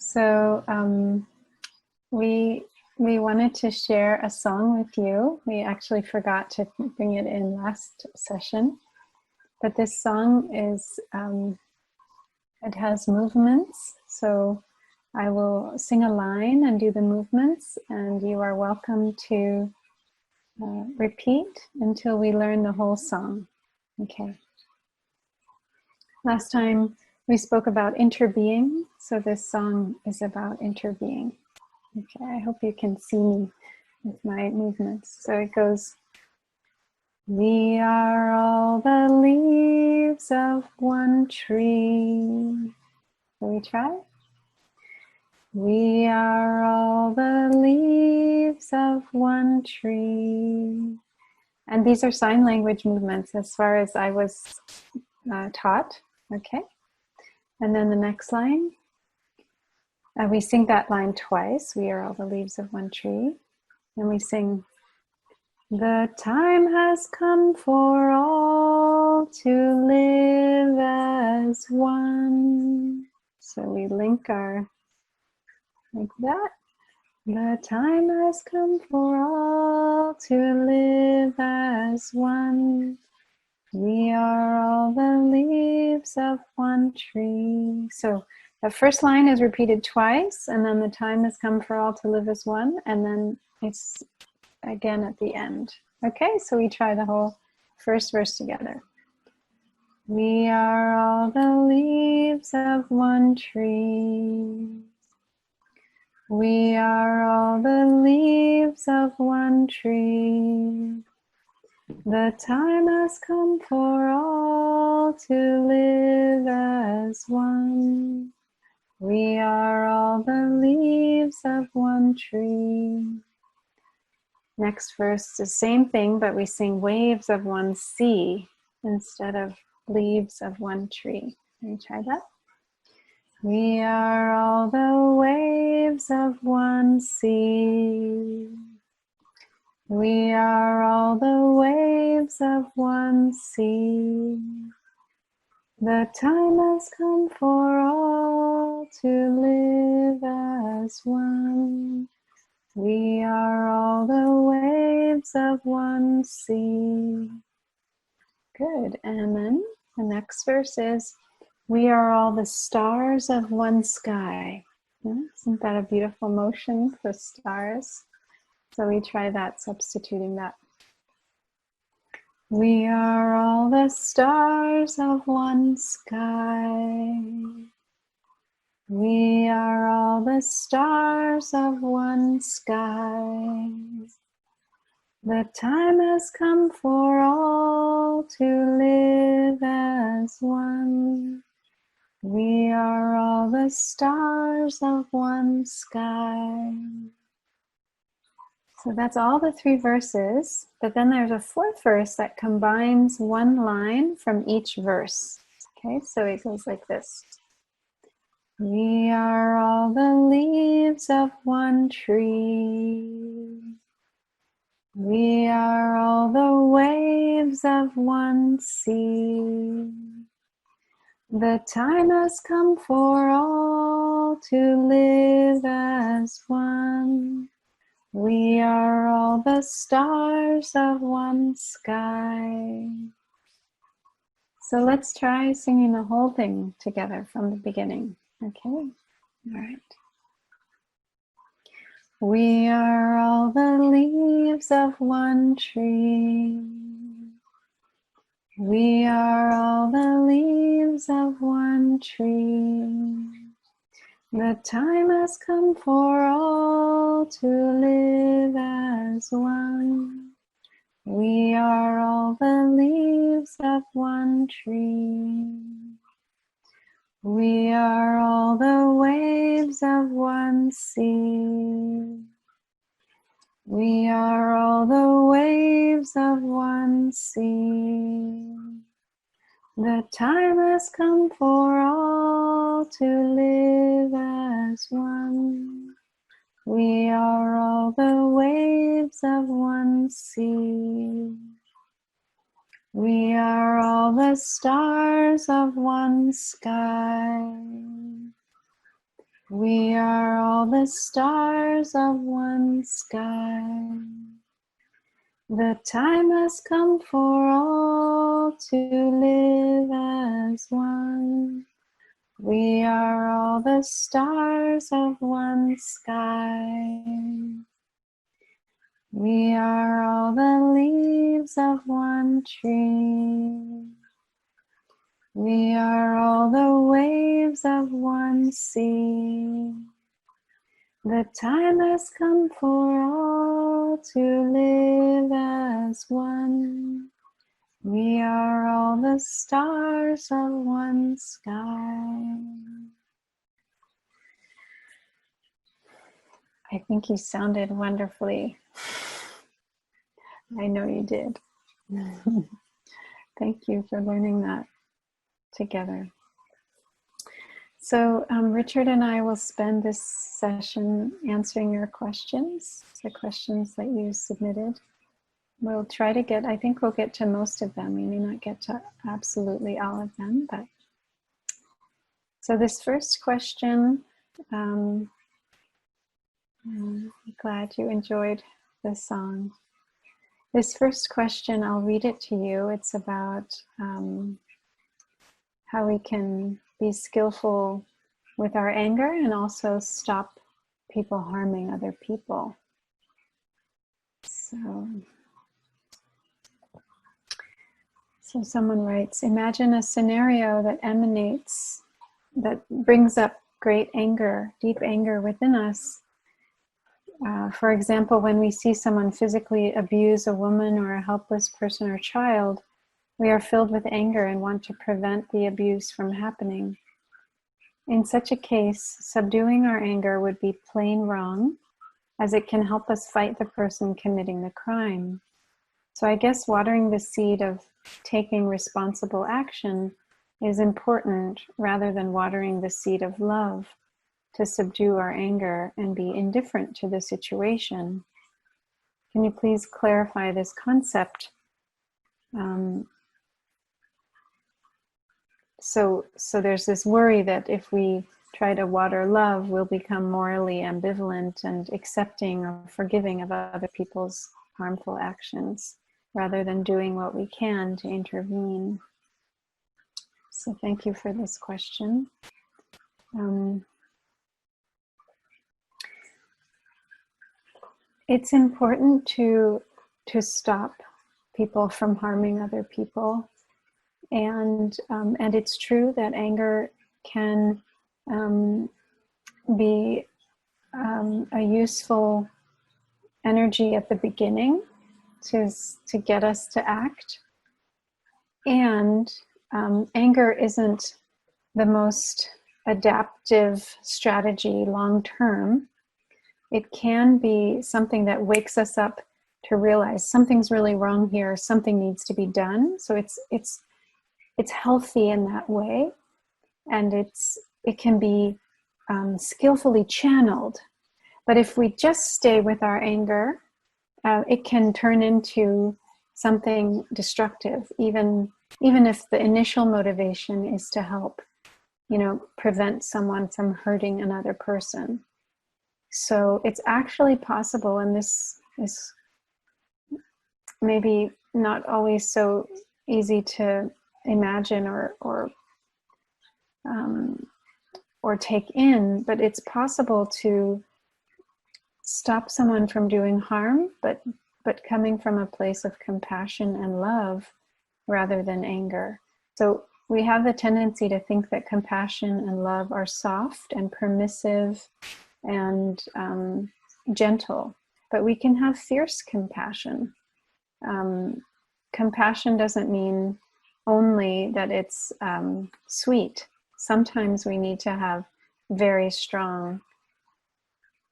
So we wanted to share a song with you. We actually forgot to bring it in last session, but this song is, it has movements. So I will sing a line and do the movements, and you are welcome to repeat until we learn the whole song. Okay. Last time we spoke about interbeing, so this song is about interbeing. Okay, I hope you can see me with my movements. So it goes, we are all the leaves of one tree. Shall we try? We are all the leaves of one tree. And these are sign language movements as far as I was taught. Okay. And then the next line, we sing that line twice. We are all the leaves of one tree. And we sing, the time has come for all to live as one. So we link our, like that. The time has come for all to live as one. We are all the leaves of one tree. So the first line is repeated twice, and then the time has come for all to live as one, and then it's again at the end. Okay, so we try the whole first verse together. We are all the leaves of one tree. We are all the leaves of one tree. The time has come for all to live as one. We are all the leaves of one tree. Next verse, the same thing, but we sing waves of one sea instead of leaves of one tree. Can you try that? We are all the waves of one sea. We are all the waves of one sea. The time has come for all to live as one. We are all the waves of one sea. Good. And then the next verse is, we are all the stars of one sky. Isn't that a beautiful motion, the stars? So we try that, substituting that. We are all the stars of one sky. We are all the stars of one sky. The time has come for all to live as one. We are all the stars of one sky. So that's all the three verses, but then there's a fourth verse that combines one line from each verse. Okay, so it goes like this. We are all the leaves of one tree. We are all the waves of one sea. The time has come for all to live as one. We are all the stars of one sky. So let's try singing the whole thing together from the beginning. Okay, all right. We are all the leaves of one tree. We are all the leaves of one tree. The time has come for all to live as one. We are all the leaves of one tree. We are all the waves of one sea. We are all the waves of one sea. The time has come for all to live as one. We are all the waves of one sea. We are all the stars of one sky. We are all the stars of one sky. The time has come for all to live as one. We are all the stars of one sky. We are all the leaves of one tree. We are all the waves of one sea. The time has come for all to live as one. We are all the stars of one sky. I think you sounded wonderfully. I know you did. Thank you for learning that together. So Richard and I will spend this session answering your questions, the questions that you submitted. We'll try to get, I think we'll get to most of them. We may not get to absolutely all of them, but. So this first question, I'm glad you enjoyed the song. This first question, I'll read it to you. It's about how we can be skillful with our anger and also stop people harming other people. So someone writes, imagine a scenario that emanates, that brings up great anger, deep anger within us. For example, when we see someone physically abuse a woman or a helpless person or child, we are filled with anger and want to prevent the abuse from happening. In such a case, subduing our anger would be plain wrong, as it can help us fight the person committing the crime. So I guess watering the seed of taking responsible action is important rather than watering the seed of love to subdue our anger and be indifferent to the situation. Can you please clarify this concept? So there's this worry that if we try to water love, we'll become morally ambivalent and accepting or forgiving of other people's harmful actions, rather than doing what we can to intervene. So thank you for this question. It's important to stop people from harming other people. And it's true that anger can be a useful energy at the beginning to get us to act. And anger isn't the most adaptive strategy long term. It can be something that wakes us up to realize something's really wrong here, something needs to be done. So it's healthy in that way, and it can be skillfully channeled. But if we just stay with our anger, it can turn into something destructive, even if the initial motivation is to help, prevent someone from hurting another person. So it's actually possible, and this is maybe not always so easy to imagine or take in, but it's possible to stop someone from doing harm, but coming from a place of compassion and love rather than anger. So we have the tendency to think that compassion and love are soft and permissive and gentle, but we can have fierce compassion. Compassion doesn't mean only that it's sweet. Sometimes we need to have very strong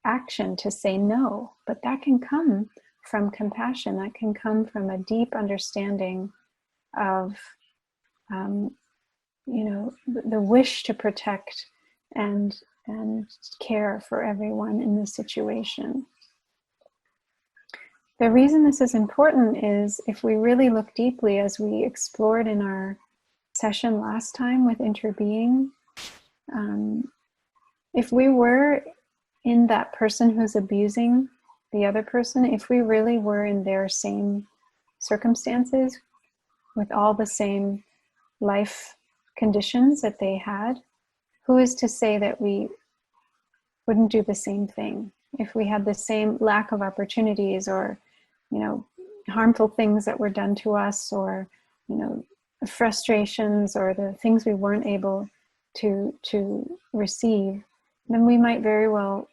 action to say no, but that can come from compassion. That can come from a deep understanding of, the wish to protect and care for everyone in the situation. The reason this is important is if we really look deeply, as we explored in our session last time with interbeing, if we were in that person who's abusing the other person, if we really were in their same circumstances with all the same life conditions that they had, who is to say that we wouldn't do the same thing if we had the same lack of opportunities, or harmful things that were done to us, or frustrations, or the things we weren't able to receive, then we might very well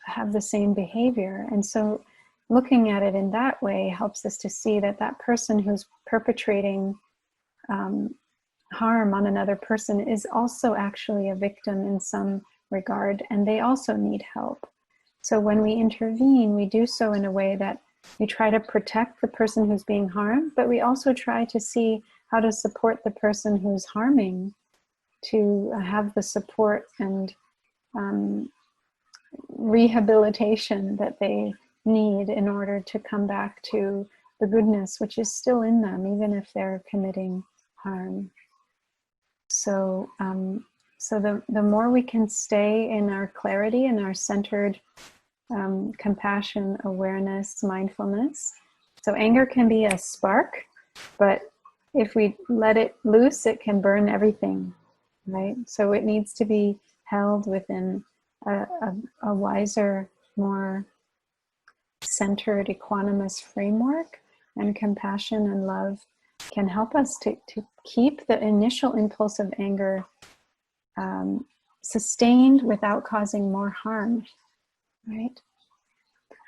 have the same behavior. And so looking at it in that way helps us to see that that person who's perpetrating harm on another person is also actually a victim in some regard, and they also need help. So when we intervene, we do so in a way that we try to protect the person who's being harmed, but we also try to see how to support the person who's harming, to have the support and rehabilitation that they need in order to come back to the goodness which is still in them, even if they're committing harm. So, the more we can stay in our clarity and our centered compassion, awareness, mindfulness. So anger can be a spark, but if we let it loose, it can burn everything, right? So it needs to be held within a wiser, more centered, equanimous framework, and compassion and love can help us to keep the initial impulse of anger sustained without causing more harm, right?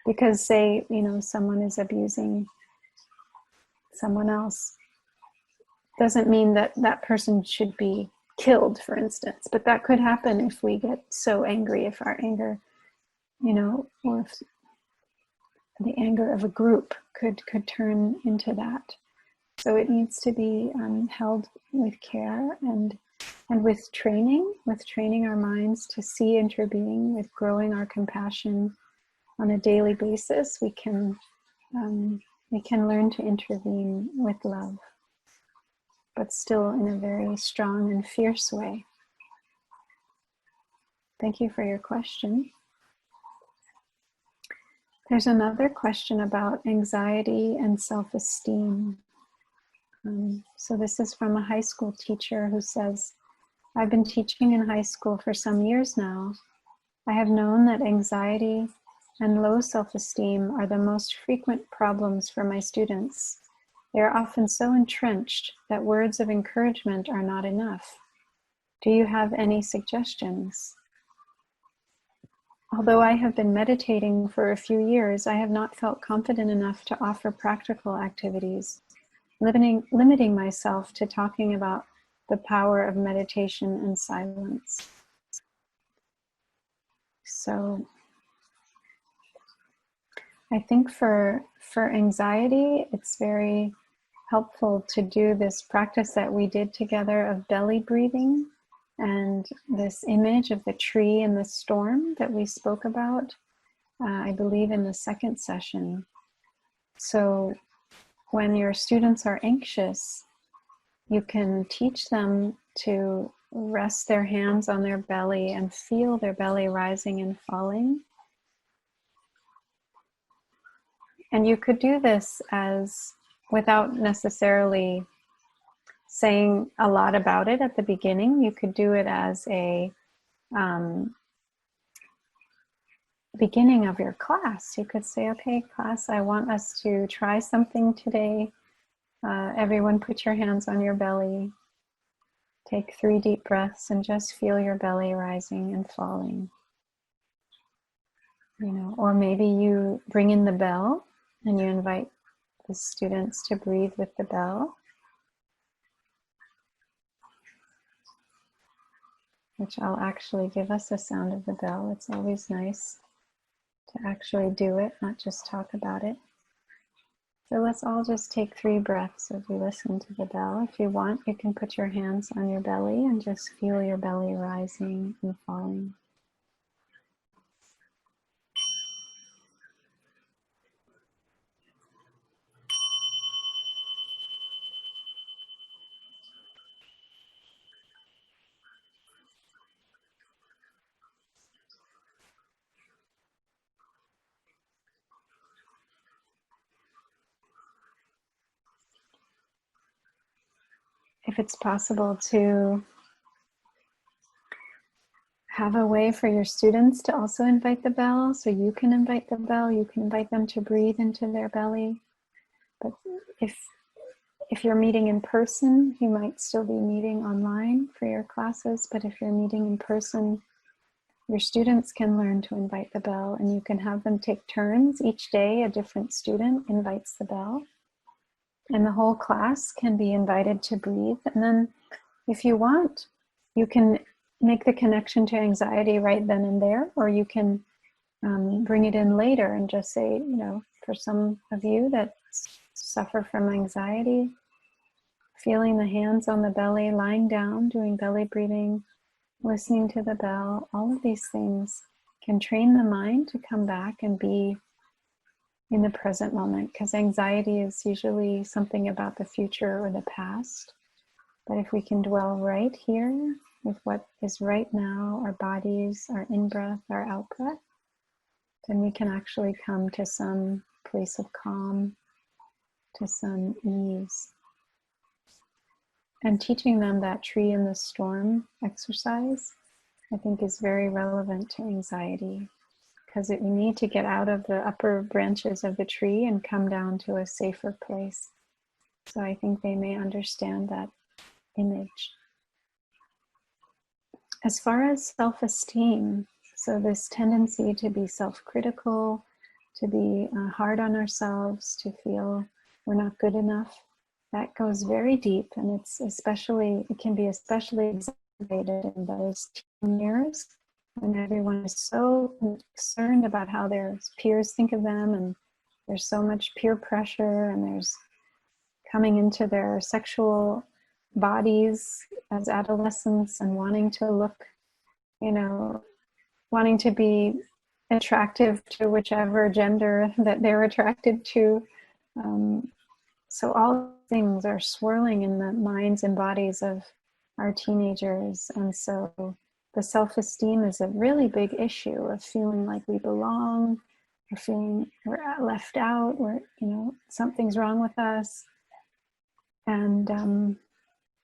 Because say, someone is abusing someone else, doesn't mean that that person should be killed, for instance, but that could happen if we get so angry, if our anger, or if the anger of a group could turn into that. So it needs to be held with care and with training our minds to see interbeing, with growing our compassion on a daily basis. We can learn to intervene with love, but still in a very strong and fierce way. Thank you for your question. There's another question about anxiety and self-esteem. So this is from a high school teacher who says, I've been teaching in high school for some years now. I have known that anxiety and low self-esteem are the most frequent problems for my students. They are often so entrenched that words of encouragement are not enough. Do you have any suggestions? Although I have been meditating for a few years, I have not felt confident enough to offer practical activities, limiting myself to talking about the power of meditation and silence. So I think for anxiety, it's very helpful to do this practice that we did together of belly breathing, and this image of the tree in the storm that we spoke about, I believe in the second session. So when your students are anxious, you can teach them to rest their hands on their belly and feel their belly rising and falling. And you could do this as without necessarily saying a lot about it at the beginning. You could do it as a beginning of your class. You could say, okay, class, I want us to try something today. Everyone put your hands on your belly. Take 3 deep breaths and just feel your belly rising and falling. Or maybe you bring in the bell and you invite the students to breathe with the bell, which I'll actually give us the sound of the bell. It's always nice to actually do it, not just talk about it. So let's all just take 3 breaths as we listen to the bell. If you want, you can put your hands on your belly and just feel your belly rising and falling. it's possible to have a way for your students to also invite the bell. So you can invite the bell, you can invite them to breathe into their belly. But if you're meeting in person, you might still be meeting online for your classes. But if you're meeting in person, your students can learn to invite the bell, and you can have them take turns. Each day, a different student invites the bell. And the whole class can be invited to breathe. And then if you want, you can make the connection to anxiety right then and there, or you can bring it in later and just say, you know, for some of you that suffer from anxiety, feeling the hands on the belly, lying down, doing belly breathing, listening to the bell, all of these things can train the mind to come back and be in the present moment, because anxiety is usually something about the future or the past. But if we can dwell right here with what is right now, our bodies, our in-breath, our out-breath, then we can actually come to some place of calm, to some ease. And teaching them that tree in the storm exercise, I think, is very relevant to anxiety, because we need to get out of the upper branches of the tree and come down to a safer place. So I think they may understand that image. As far as self-esteem, so this tendency to be self-critical, to be hard on ourselves, to feel we're not good enough, that goes very deep, and it can be especially exacerbated in those teen years when everyone is so concerned about how their peers think of them, and there's so much peer pressure, and there's coming into their sexual bodies as adolescents and wanting to look, you know, wanting to be attractive to whichever gender that they're attracted to. So all things are swirling in the minds and bodies of our teenagers. And so the self-esteem is a really big issue of feeling like we belong, or feeling we're left out, or, you know, something's wrong with us. And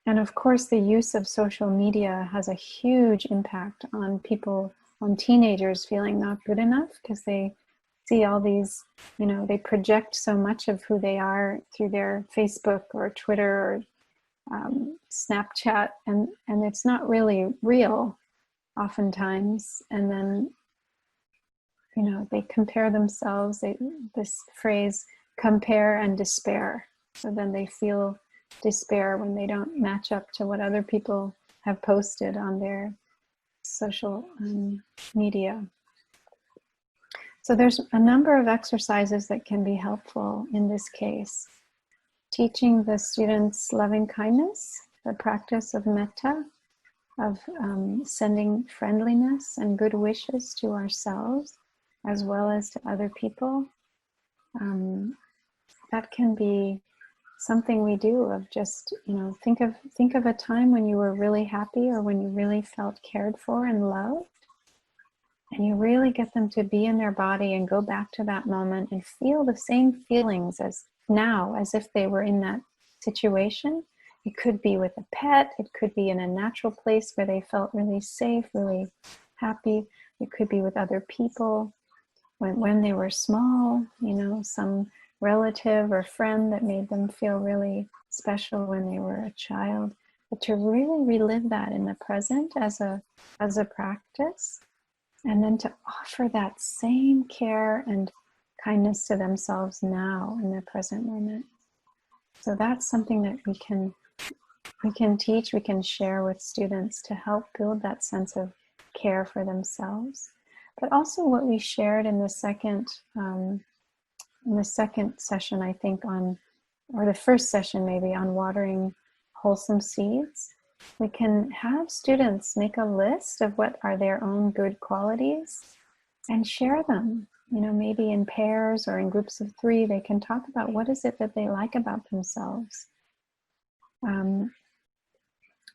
of course, the use of social media has a huge impact on people, on teenagers feeling not good enough, because they see all these, you know, they project so much of who they are through their Facebook or Twitter or Snapchat, and it's not really real oftentimes. And then, you know, they compare themselves, this phrase, compare and despair. So then they feel despair when they don't match up to what other people have posted on their social media. So there's a number of exercises that can be helpful in this case. Teaching the students loving kindness, the practice of metta, of sending friendliness and good wishes to ourselves as well as to other people. That can be something we do, of just, you know, think of a time when you were really happy, or when you really felt cared for and loved, and you really get them to be in their body and go back to that moment and feel the same feelings as now, as if they were in that situation. It could be with a pet, it could be in a natural place where they felt really safe, really happy. It could be with other people when they were small, you know, some relative or friend that made them feel really special when they were a child. But to really relive that in the present as a practice, and then to offer that same care and kindness to themselves now in the present moment. So that's something that we can teach, we can share with students to help build that sense of care for themselves. But also what we shared in the second session, I think, or the first session maybe, on watering wholesome seeds. We can have students make a list of what are their own good qualities and share them. You know, maybe in pairs or in groups of 3, they can talk about what is it that they like about themselves. And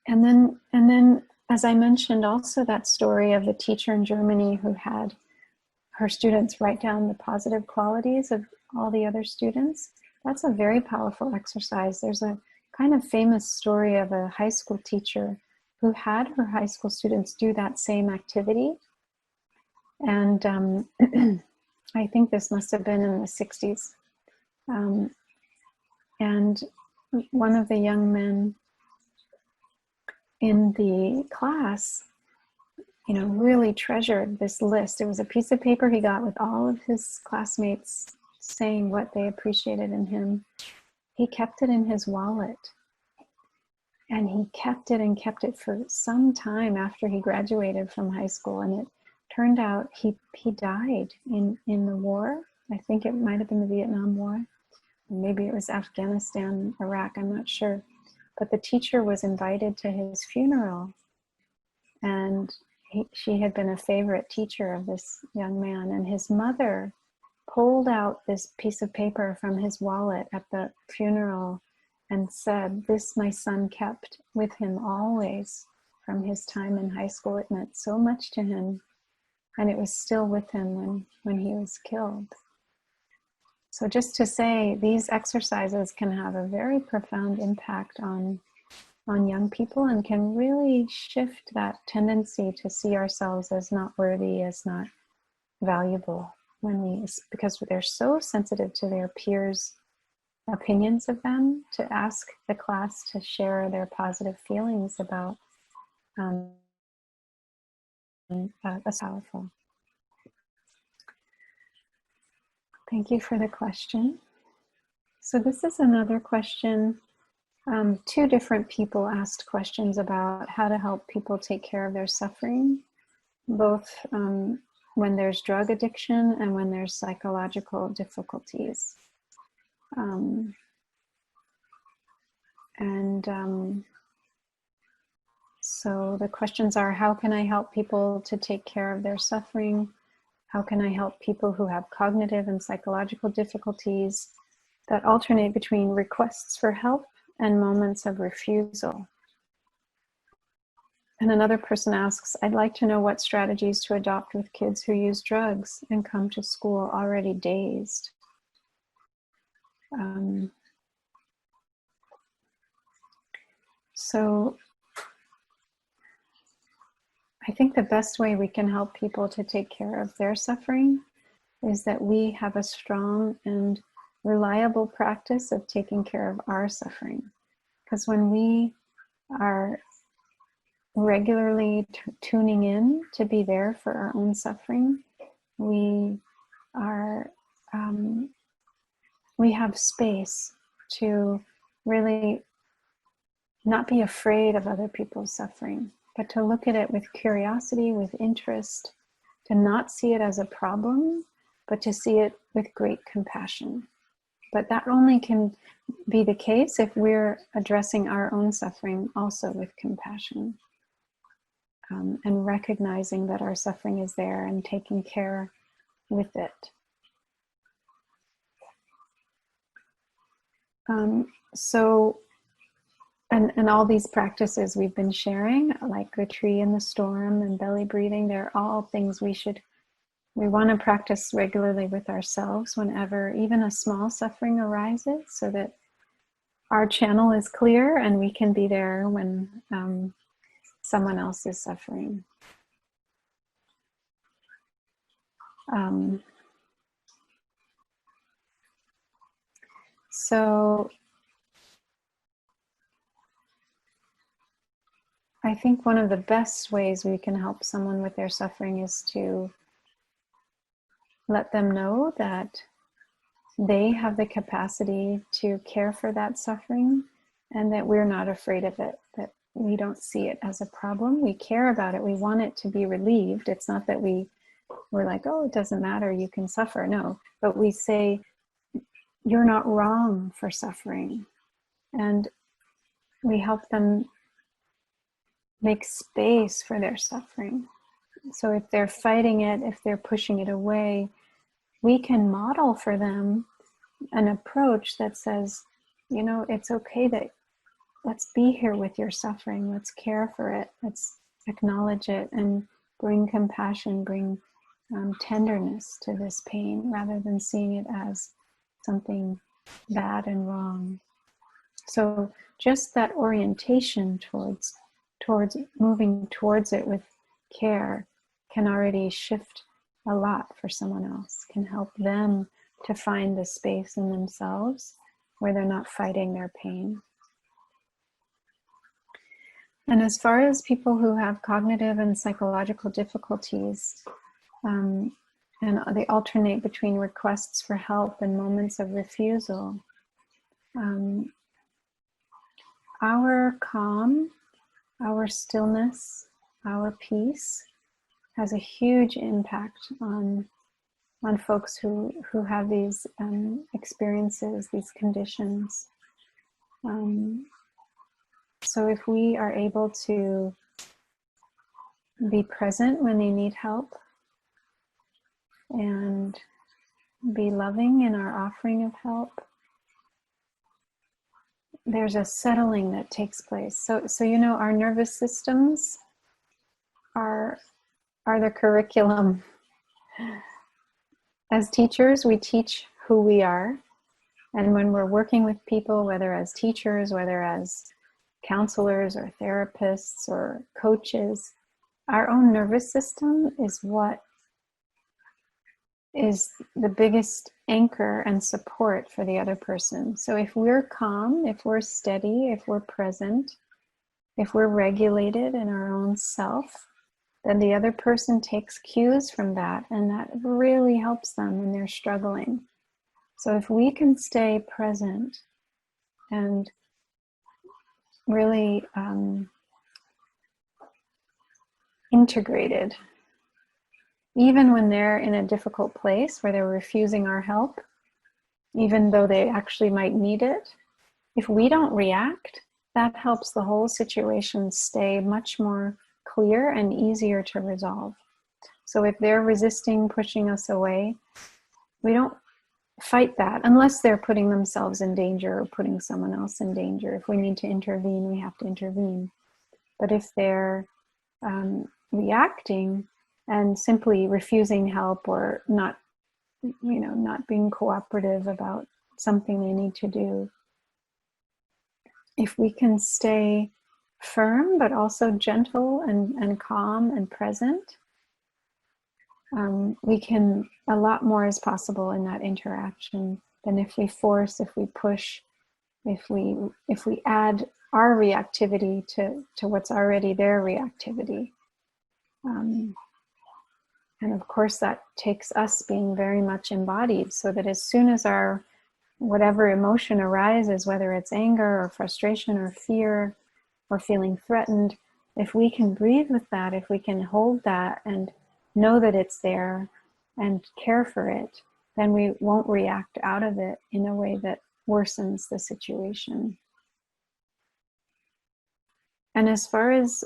then, as I mentioned, also that story of the teacher in Germany who had her students write down the positive qualities of all the other students. That's a very powerful exercise. There's a kind of famous story of a high school teacher who had her high school students do that same activity. And I think this must have been in the 60s. And one of the young men in the class, you know, really treasured this list. It was a piece of paper he got with all of his classmates saying what they appreciated in him. He kept it in his wallet. And he kept it and kept it for some time after he graduated from high school. And it turned out he died in the war. I think it might have been the Vietnam War. Maybe it was Afghanistan, Iraq, I'm not sure. But the teacher was invited to his funeral. And she had been a favorite teacher of this young man. And his mother pulled out this piece of paper from his wallet at the funeral and said, "This my son kept with him always from his time in high school. It meant so much to him. And it was still with him when he was killed." So just to say, these exercises can have a very profound impact on young people and can really shift that tendency to see ourselves as not worthy, as not valuable, because they're so sensitive to their peers' opinions of them. To ask the class to share their positive feelings about that's powerful. Thank you for the question. So this is another question. Two different people asked questions about how to help people take care of their suffering, both when there's drug addiction and when there's psychological difficulties. So the questions are, how can I help people to take care of their suffering? How can I help people who have cognitive and psychological difficulties that alternate between requests for help and moments of refusal? And another person asks, I'd like to know what strategies to adopt with kids who use drugs and come to school already dazed. So I think the best way we can help people to take care of their suffering is that we have a strong and reliable practice of taking care of our suffering. Because when we are regularly tuning in to be there for our own suffering, we have space to really not be afraid of other people's suffering, but to look at it with curiosity, with interest, to not see it as a problem, but to see it with great compassion. But that only can be the case if we're addressing our own suffering also with compassion, and recognizing that our suffering is there and taking care with it. And all these practices we've been sharing, like the tree in the storm and belly breathing, they're all things we want to practice regularly with ourselves whenever even a small suffering arises, so that our channel is clear and we can be there when someone else is suffering. So I think one of the best ways we can help someone with their suffering is to let them know that they have the capacity to care for that suffering and that we're not afraid of it, that we don't see it as a problem. We care about it. We want it to be relieved. It's not that we're like, oh, it doesn't matter, you can suffer. No, but we say, you're not wrong for suffering. And we help them make space for their suffering. So if they're fighting it, if they're pushing it away, we can model for them an approach that says, you know, it's okay that, let's be here with your suffering, let's care for it, let's acknowledge it and bring compassion, bring tenderness to this pain rather than seeing it as something bad and wrong. So just that orientation towards moving towards it with care can already shift a lot for someone else, can help them to find the space in themselves where they're not fighting their pain. And as far as people who have cognitive and psychological difficulties, and they alternate between requests for help and moments of refusal, our calm, our stillness, our peace has a huge impact on folks who have these experiences, these conditions. So if we are able to be present when they need help and be loving in our offering of help, there's a settling that takes place. So you know, our nervous systems are the curriculum. As teachers, we teach who we are. And when we're working with people, whether as teachers, whether as counselors or therapists or coaches, our own nervous system is what is the biggest anchor and support for the other person. So if we're calm, if we're steady, if we're present, if we're regulated in our own self, then the other person takes cues from that, and that really helps them when they're struggling. So if we can stay present and really integrated, even when they're in a difficult place where they're refusing our help, even though they actually might need it, if we don't react, that helps the whole situation stay much more clear and easier to resolve. So if they're resisting, pushing us away, we don't fight that unless they're putting themselves in danger or putting someone else in danger. If we need to intervene, we have to intervene. But if they're reacting and simply refusing help or not being cooperative about something they need to do, if we can stay firm but also gentle and calm and present, we can, a lot more is possible in that interaction than if we force, if we push, if we add our reactivity to what's already their reactivity. And of course that takes us being very much embodied, so that as soon as our whatever emotion arises, whether it's anger or frustration or fear or feeling threatened, if we can breathe with that, if we can hold that and know that it's there and care for it, then we won't react out of it in a way that worsens the situation. And as far as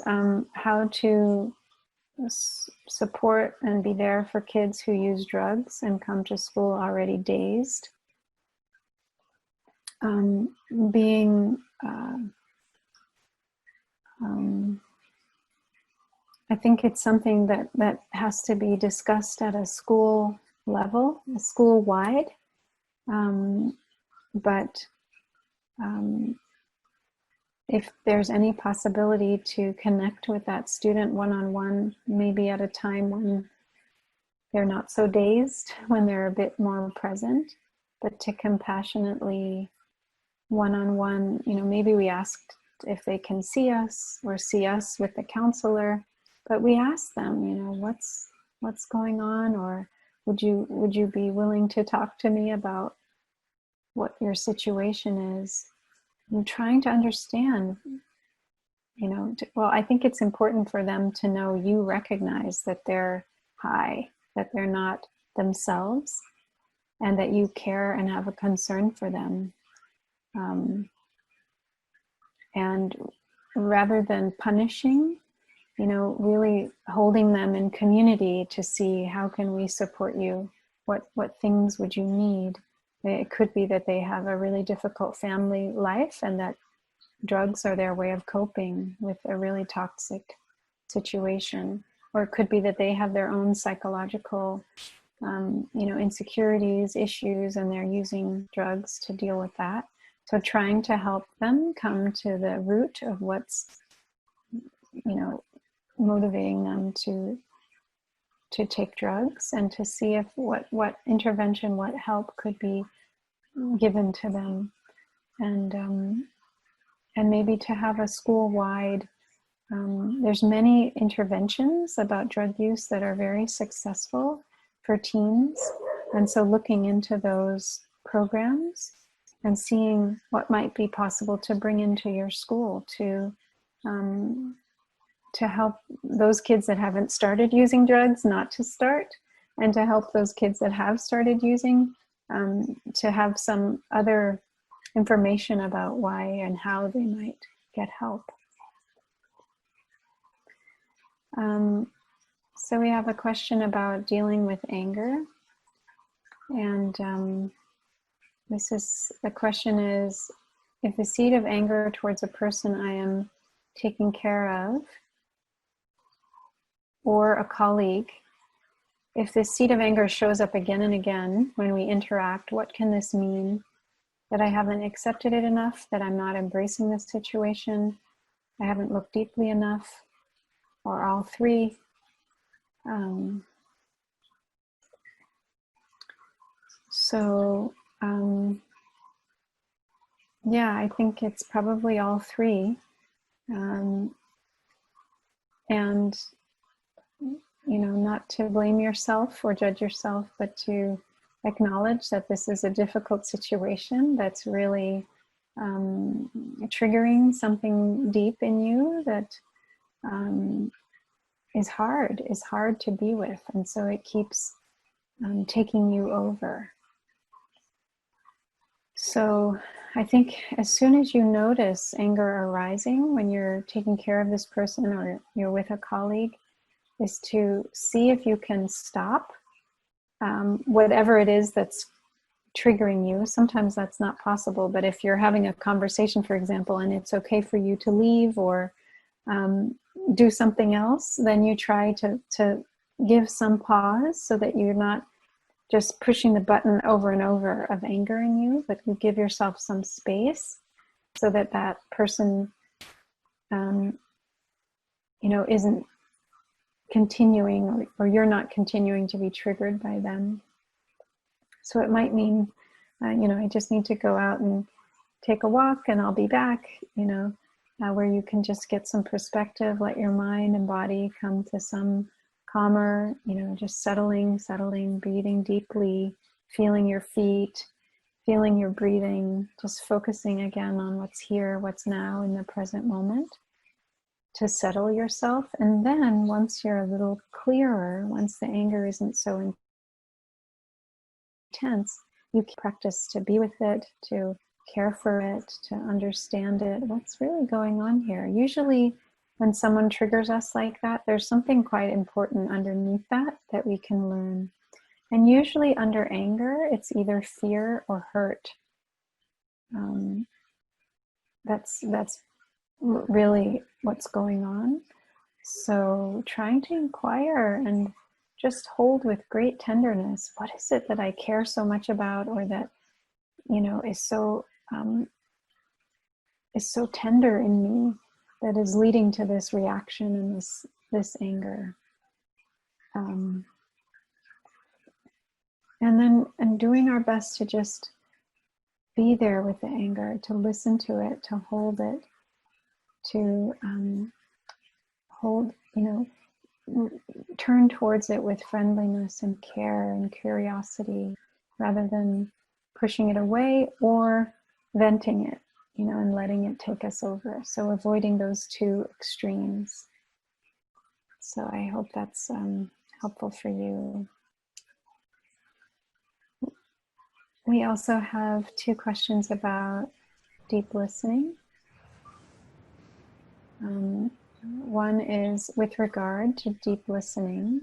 how to support and be there for kids who use drugs and come to school already dazed, I think it's something that has to be discussed at a school level, school-wide. But if there's any possibility to connect with that student one-on-one, maybe at a time when they're not so dazed, when they're a bit more present, but to compassionately one-on-one, maybe we asked if they can see us or see us with the counselor, but we ask them, what's going on, or would you be willing to talk to me about what your situation is? And trying to understand, I think it's important for them to know you recognize that they're high, that they're not themselves, and that you care and have a concern for them. And rather than punishing, really holding them in community to see how can we support you, what things would you need. It could be that they have a really difficult family life and that drugs are their way of coping with a really toxic situation. Or it could be that they have their own psychological, insecurities, issues, and they're using drugs to deal with that. So trying to help them come to the root of what's, motivating them to take drugs, and to see if what intervention, what help could be given to them, and maybe to have a school-wide. There's many interventions about drug use that are very successful for teens, and so looking into those programs and seeing what might be possible to bring into your school to help those kids that haven't started using drugs not to start, and to help those kids that have started using to have some other information about why and how they might get help. So we have a question about dealing with anger, and the question is, if the seed of anger towards a person I am taking care of, or a colleague, if this seed of anger shows up again and again when we interact, what can this mean? That I haven't accepted it enough, that I'm not embracing this situation, I haven't looked deeply enough, or all three. Yeah, I think it's probably all three. And not to blame yourself or judge yourself, but to acknowledge that this is a difficult situation that's really triggering something deep in you that is hard to be with. And so it keeps taking you over. So I think as soon as you notice anger arising when you're taking care of this person or you're with a colleague, is to see if you can stop whatever it is that's triggering you. Sometimes that's not possible, but if you're having a conversation, for example, and it's okay for you to leave or do something else, then you try to give some pause so that you're not just pushing the button over and over of anger in you, but you give yourself some space so that that person, isn't continuing, or you're not continuing to be triggered by them. So it might mean, I just need to go out and take a walk and I'll be back, where you can just get some perspective, let your mind and body come to some calmer, just settling, breathing deeply, feeling your feet, feeling your breathing, just focusing again on what's here, what's now in the present moment, to settle yourself. And then once you're a little clearer, once the anger isn't so intense, you can practice to be with it, to care for it, to understand it, what's really going on here. Usually when someone triggers us like that, there's something quite important underneath that we can learn. And usually under anger, it's either fear or hurt. That's really what's going on. So trying to inquire and just hold with great tenderness, what is it that I care so much about, or that is so tender in me, that is leading to this reaction and this anger. And doing our best to just be there with the anger, to listen to it, to hold it, to turn towards it with friendliness and care and curiosity, rather than pushing it away or venting it, and letting it take us over. So avoiding those two extremes. So I hope that's helpful for you. We also have two questions about deep listening. One is, with regard to deep listening,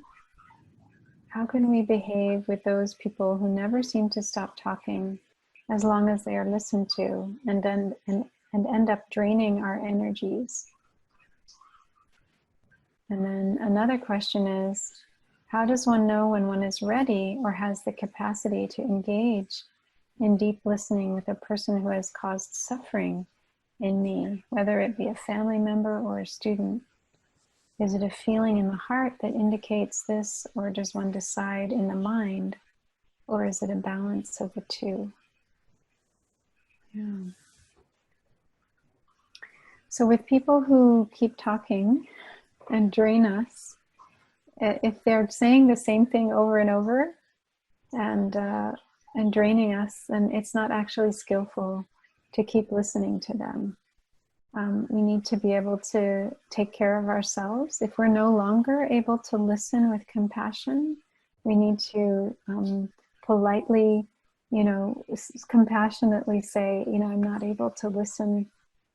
how can we behave with those people who never seem to stop talking as long as they are listened to, and end up draining our energies? And then another question is, how does one know when one is ready or has the capacity to engage in deep listening with a person who has caused suffering in me, whether it be a family member or a student? Is it a feeling in the heart that indicates this, or does one decide in the mind, or is it a balance of the two? Yeah. So with people who keep talking and drain us, if they're saying the same thing over and over and draining us, then it's not actually skillful to keep listening to them. We need to be able to take care of ourselves. If we're no longer able to listen with compassion, we need to politely, compassionately say, I'm not able to listen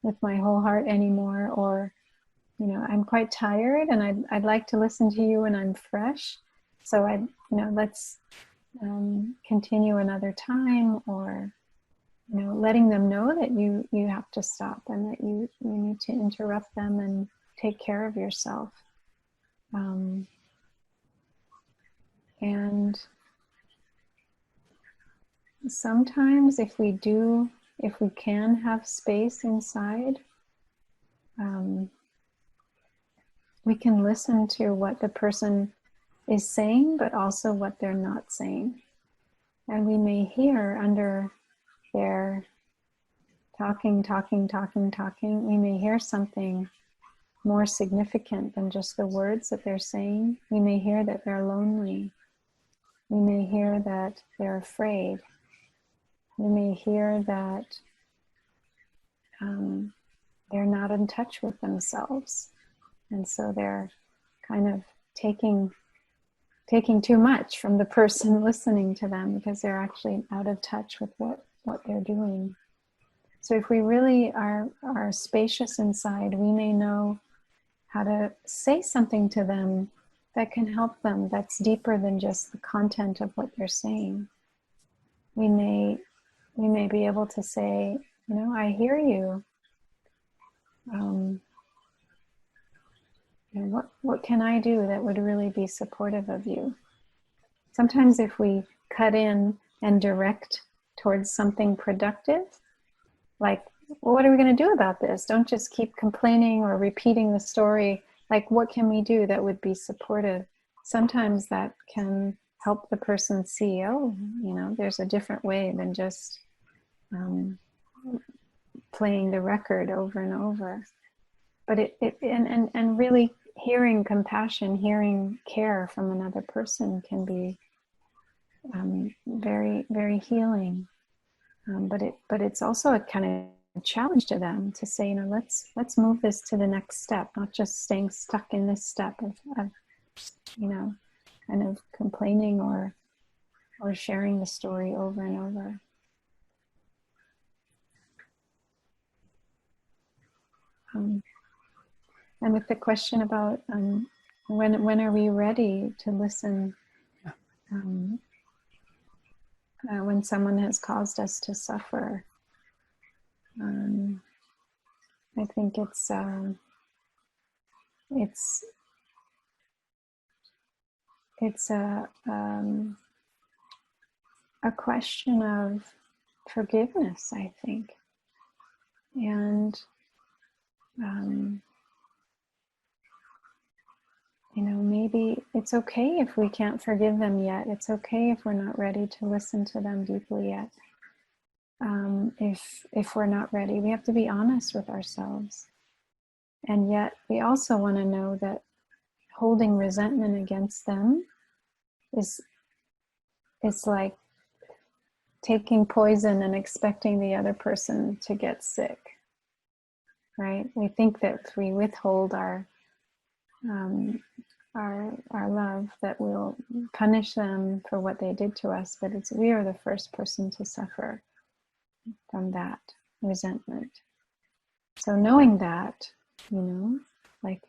with my whole heart anymore, or, I'm quite tired and I'd like to listen to you when I'm fresh. So let's continue another time, or letting them know that you have to stop and that you need to interrupt them and take care of yourself. And sometimes if we can have space inside, we can listen to what the person is saying, but also what they're not saying. And we may hear under their talking, we may hear something more significant than just the words that they're saying. We may hear that they're lonely. We may hear that they're afraid. We may hear that they're not in touch with themselves. And so they're kind of taking too much from the person listening to them, because they're actually out of touch with what they're doing. So if we really are spacious inside, we may know how to say something to them that can help them, that's deeper than just the content of what they're saying. We may be able to say, I hear you. What can I do that would really be supportive of you? Sometimes if we cut in and direct towards something productive, like, well, what are we going to do about this? Don't just keep complaining or repeating the story. Like, what can we do that would be supportive? Sometimes that can help the person see, there's a different way than just playing the record over and over. But and really hearing compassion, hearing care from another person can be very, very healing. But it's also a kind of challenge to them to say, let's move this to the next step, not just staying stuck in this step of kind of complaining or sharing the story over and over. And with the question about when are we ready to listen, when someone has caused us to suffer, I think it's a question of forgiveness, I think, and maybe it's okay if we can't forgive them yet. It's okay if we're not ready to listen to them deeply yet. If we're not ready, we have to be honest with ourselves. And yet we also want to know that holding resentment against them is like taking poison and expecting the other person to get sick, right? We think that if we withhold our love, that we'll punish them for what they did to us, but we are the first person to suffer from that resentment. So knowing that, like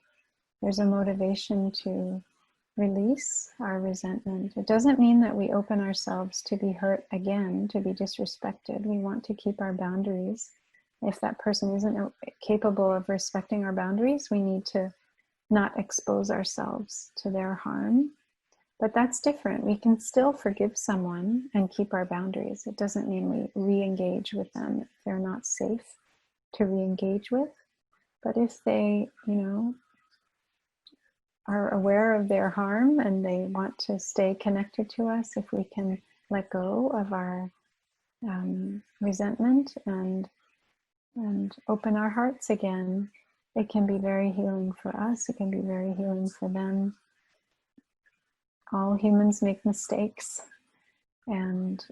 there's a motivation to release our resentment. It doesn't mean that we open ourselves to be hurt again, to be disrespected. We want to keep our boundaries. If that person isn't capable of respecting our boundaries, we need to not expose ourselves to their harm. But that's different. We can still forgive someone and keep our boundaries. It doesn't mean we re-engage with them if they're not safe to re-engage with. But if they, are aware of their harm and they want to stay connected to us, if we can let go of our resentment and open our hearts again, it can be very healing for us. It can be very healing for them. All humans make mistakes, and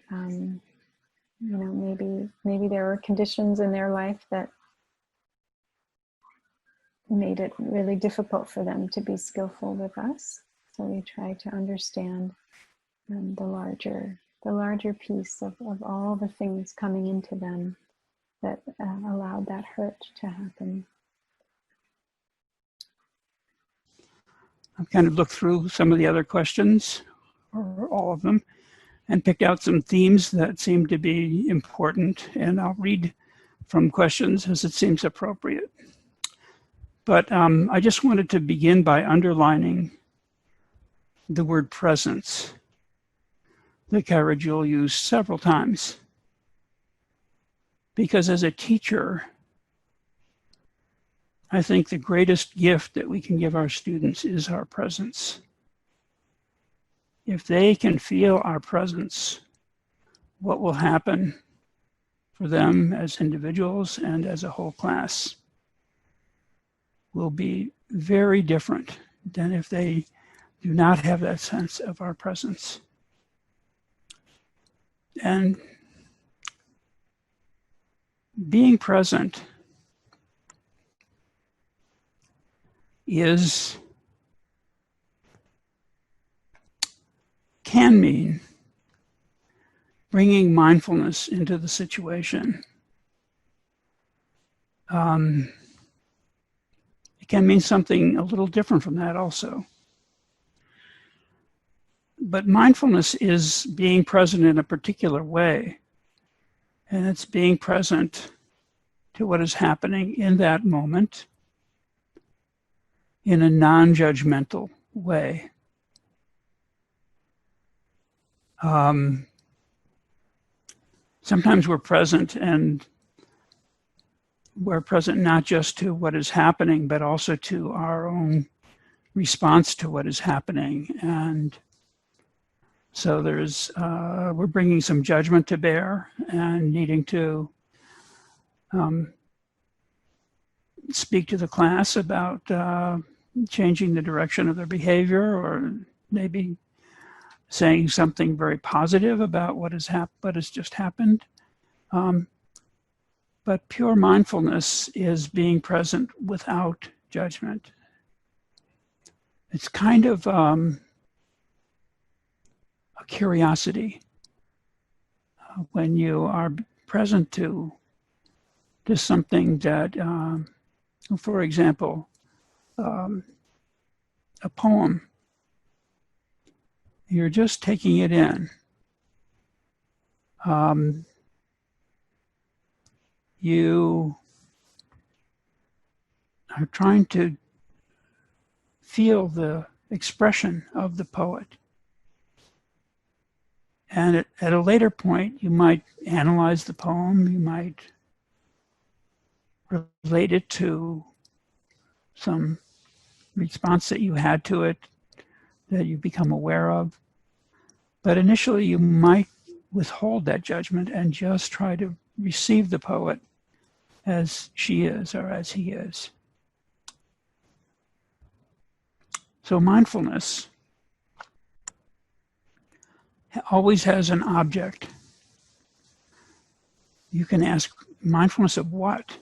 maybe there were conditions in their life that made it really difficult for them to be skillful with us. So we try to understand the larger piece of all the things coming into them that allowed that hurt to happen. I've kind of looked through some of the other questions, or all of them, and picked out some themes that seem to be important, and I'll read from questions as it seems appropriate. But I just wanted to begin by underlining the word presence that Kaira Jewel used several times. Because as a teacher, I think the greatest gift that we can give our students is our presence. If they can feel our presence, what will happen for them as individuals and as a whole class will be very different than if they do not have that sense of our presence. And being present can mean bringing mindfulness into the situation. It can mean something a little different from that also. But mindfulness is being present in a particular way, and it's being present to what is happening in that moment in a non-judgmental way. Sometimes we're present, and we're present not just to what is happening, but also to our own response to what is happening. And so we're bringing some judgment to bear and needing to speak to the class about changing the direction of their behavior, or maybe saying something very positive about what has just happened. But pure mindfulness is being present without judgment. It's kind of a curiosity when you are present to something that, for example, a poem. You're just taking it in. You are trying to feel the expression of the poet. And at a later point, you might analyze the poem, you might relate it to some response that you had to it that you become aware of. But initially, you might withhold that judgment and just try to receive the poet as she is or as he is. So mindfulness always has an object. You can ask, mindfulness of what?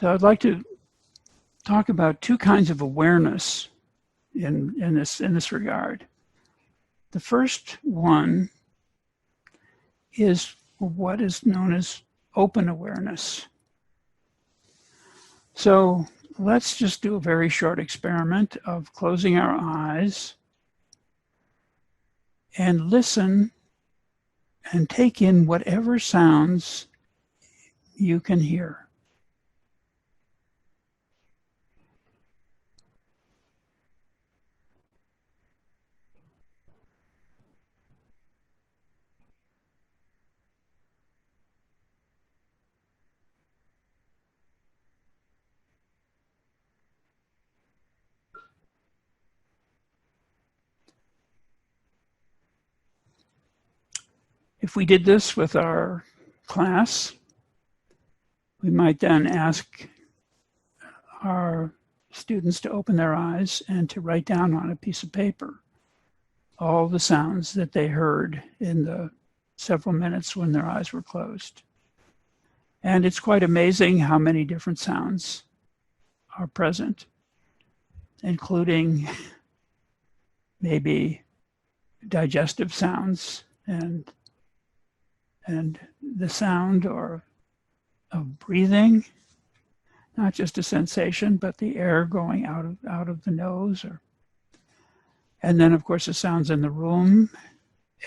So I'd like to talk about two kinds of awareness in this regard. The first one is what is known as open awareness. So let's just do a very short experiment of closing our eyes and listen and take in whatever sounds you can hear. If we did this with our class, we might then ask our students to open their eyes and to write down on a piece of paper all the sounds that they heard in the several minutes when their eyes were closed. And it's quite amazing how many different sounds are present, including maybe digestive sounds and the sound of breathing, not just a sensation, but the air going out of the nose, and then of course the sounds in the room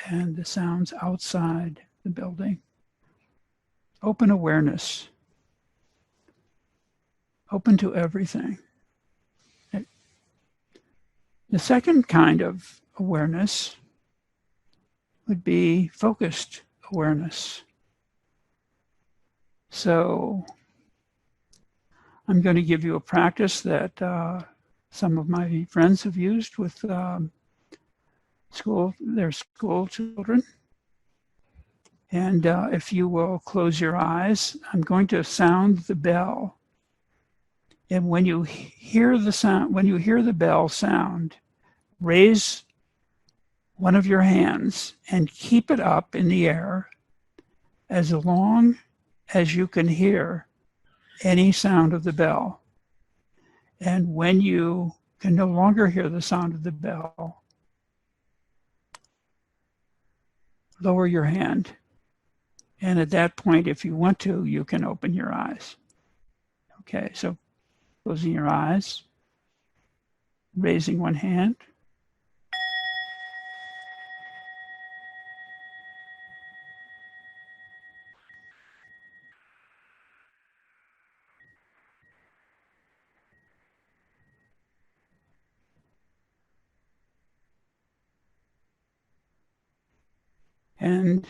and the sounds outside the building. Open awareness, open to everything. The second kind of awareness would be focused awareness. So I'm going to give you a practice that some of my friends have used with their school children. And if you will close your eyes, I'm going to sound the bell. And when you hear the sound, when you hear the bell sound, raise one of your hands and keep it up in the air as long as you can hear any sound of the bell. And when you can no longer hear the sound of the bell, lower your hand. And at that point, if you want to, you can open your eyes. Okay, so closing your eyes, raising one hand. And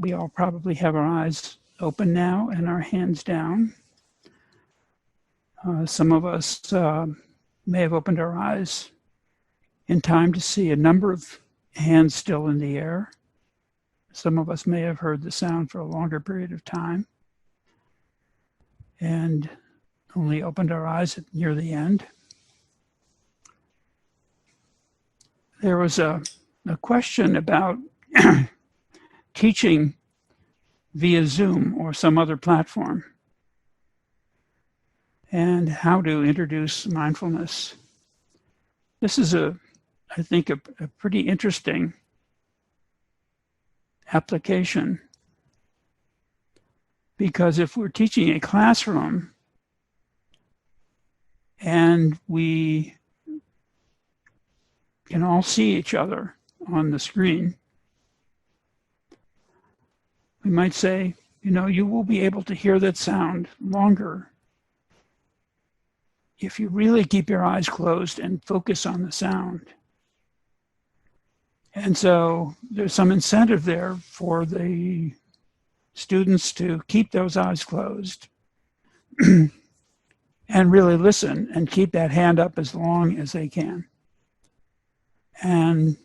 we all probably have our eyes open now and our hands down. Some of us may have opened our eyes in time to see a number of hands still in the air. Some of us may have heard the sound for a longer period of time and only opened our eyes near the end. There was a question about teaching via Zoom or some other platform and how to introduce mindfulness. This is I think a pretty interesting application, because if we're teaching a classroom and we can all see each other on the screen, we might say, you will be able to hear that sound longer if you really keep your eyes closed and focus on the sound. And so there's some incentive there for the students to keep those eyes closed and really listen and keep that hand up as long as they can. And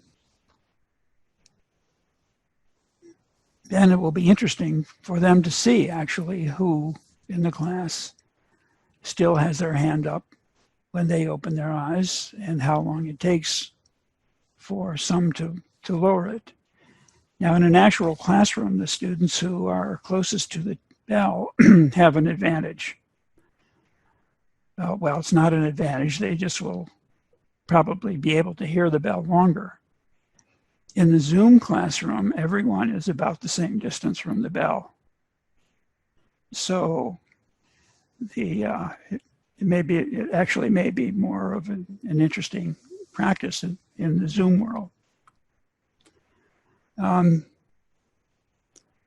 then it will be interesting for them to see actually who in the class still has their hand up when they open their eyes and how long it takes for some to lower it. Now, in an actual classroom, the students who are closest to the bell have an advantage. Well, it's not an advantage. They just will probably be able to hear the bell longer. In the Zoom classroom, everyone is about the same distance from the bell. So it actually may be more of an interesting practice in the Zoom world.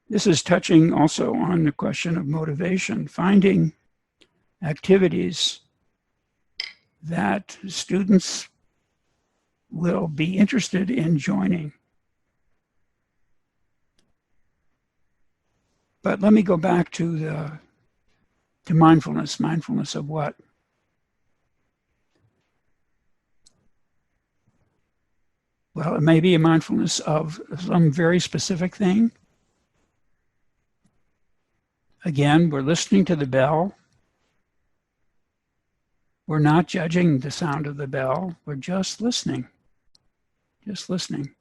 This is touching also on the question of motivation, finding activities that students will be interested in joining. But let me go back to mindfulness. Mindfulness of what? Well, it may be a mindfulness of some very specific thing. Again, we're listening to the bell. We're not judging the sound of the bell. We're just listening. Just listening.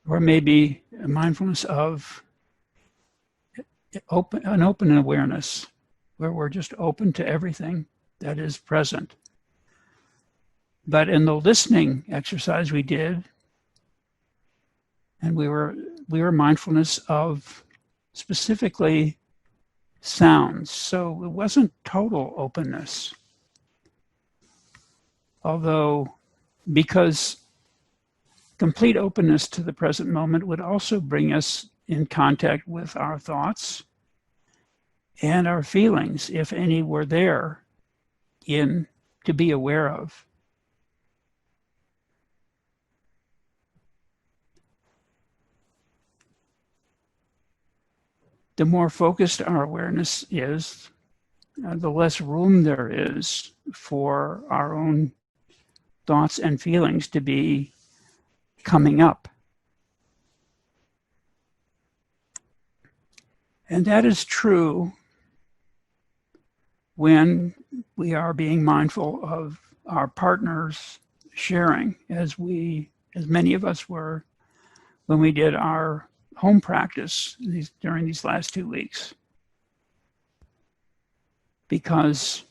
Or maybe a mindfulness of an open awareness, where we're just open to everything that is present. But in the listening exercise we did, and we were mindfulness of specifically sounds. So it wasn't total openness. Although, because complete openness to the present moment would also bring us in contact with our thoughts and our feelings, if any were there, to be aware of. The more focused our awareness is, the less room there is for our own thoughts and feelings to be coming up. And that is true when we are being mindful of our partners sharing, as many of us were when we did our home practice during these last 2 weeks. Because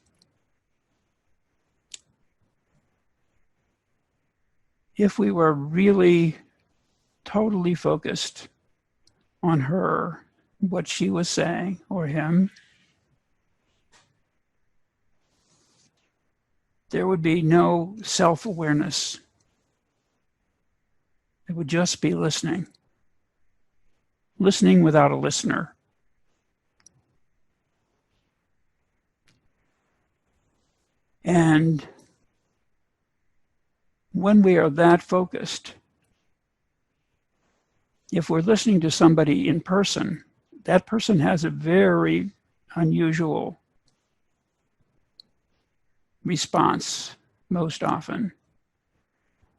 if we were really totally focused on her, what she was saying, or him, there would be no self-awareness. It would just be listening. Listening without a listener. And when we are that focused, if we're listening to somebody in person, that person has a very unusual response most often,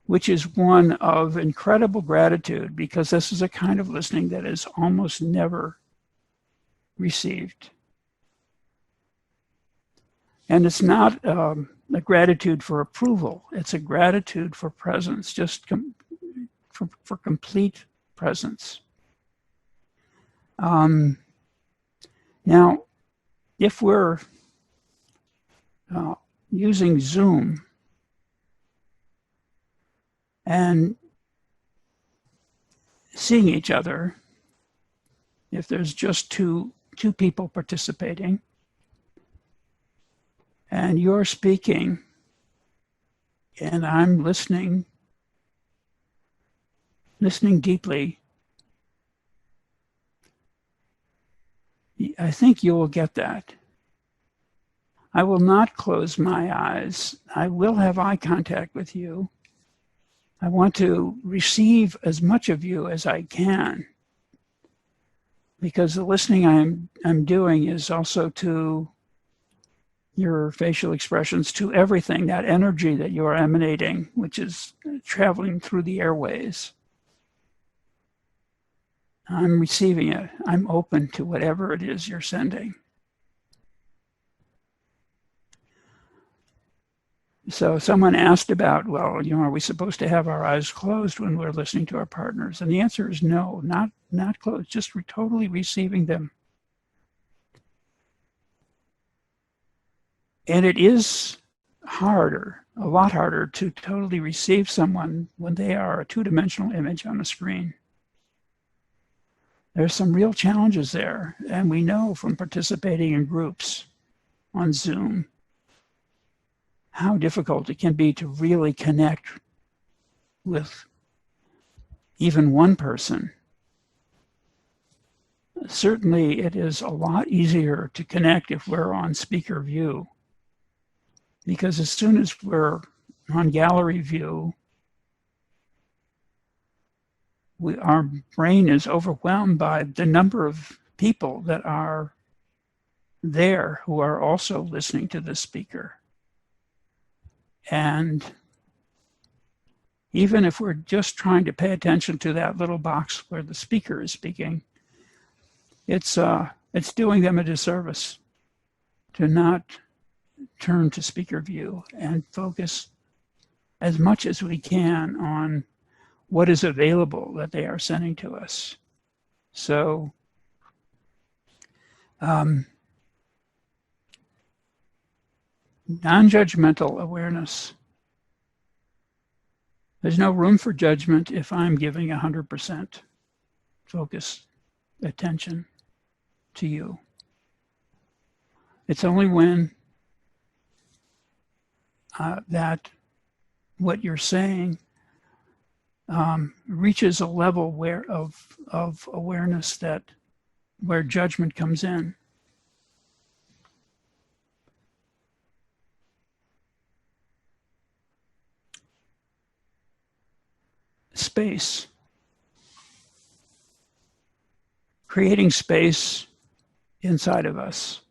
which is one of incredible gratitude, because this is a kind of listening that is almost never received. And it's not a gratitude for approval. It's a gratitude for presence, just for complete presence. Now, if we're using Zoom and seeing each other, if there's just two people participating, and you're speaking, and I'm listening deeply, I think you will get that. I will not close my eyes. I will have eye contact with you. I want to receive as much of you as I can, because the listening I'm doing is also to your facial expressions, to everything, that energy that you are emanating, which is traveling through the airways. I'm receiving it. I'm open to whatever it is you're sending. So someone asked about, well, are we supposed to have our eyes closed when we're listening to our partners? And the answer is no, not closed, just totally receiving them. And it is harder, a lot harder, to totally receive someone when they are a two-dimensional image on a screen. There's some real challenges there, and we know from participating in groups on Zoom how difficult it can be to really connect with even one person, certainly it is a lot easier to connect if we're on speaker view, because as soon as we're on gallery view, our brain is overwhelmed by the number of people that are there who are also listening to the speaker. And even if we're just trying to pay attention to that little box where the speaker is speaking, it's doing them a disservice to not turn to speaker view and focus as much as we can on what is available that they are sending to us. So non-judgmental awareness. There's no room for judgment if I'm giving 100% focus, attention to you. It's only when that what you're saying reaches a level of awareness where judgment comes in. Space. Creating space inside of us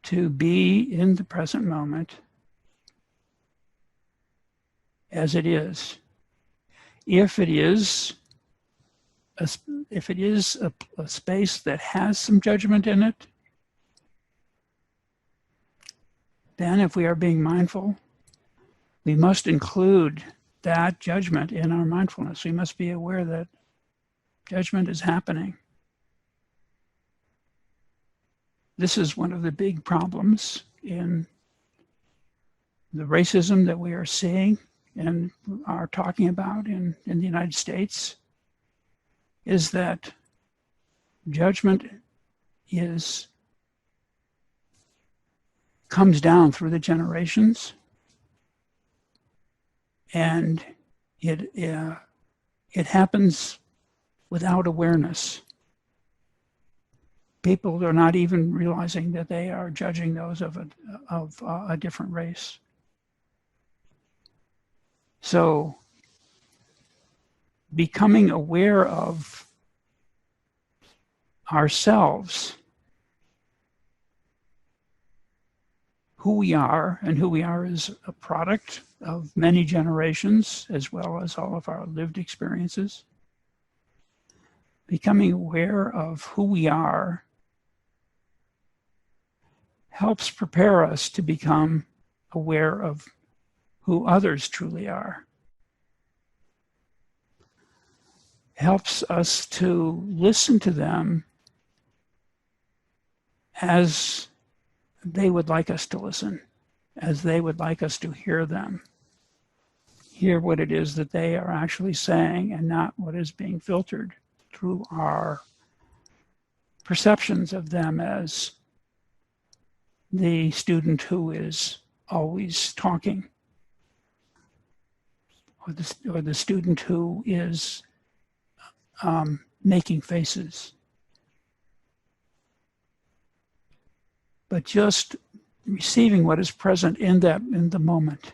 to be in the present moment as it is. If it is a space that has some judgment in it, then if we are being mindful, we must include that judgment in our mindfulness. We must be aware that judgment is happening. This is one of the big problems in the racism that we are seeing and are talking about in the United States, is that judgment comes down through the generations, and it happens without awareness. People are not even realizing that they are judging those of a different race. So, becoming aware of ourselves, who we are, and who we are is a product of many generations, as well as all of our lived experiences. Becoming aware of who we are helps prepare us to become aware of who others truly are. Helps us to listen to them as they would like us to listen, as they would like us to hear them. Hear what it is that they are actually saying and not what is being filtered through our perceptions of them as the student who is always talking, or the student who is making faces. But just receiving what is present in the moment.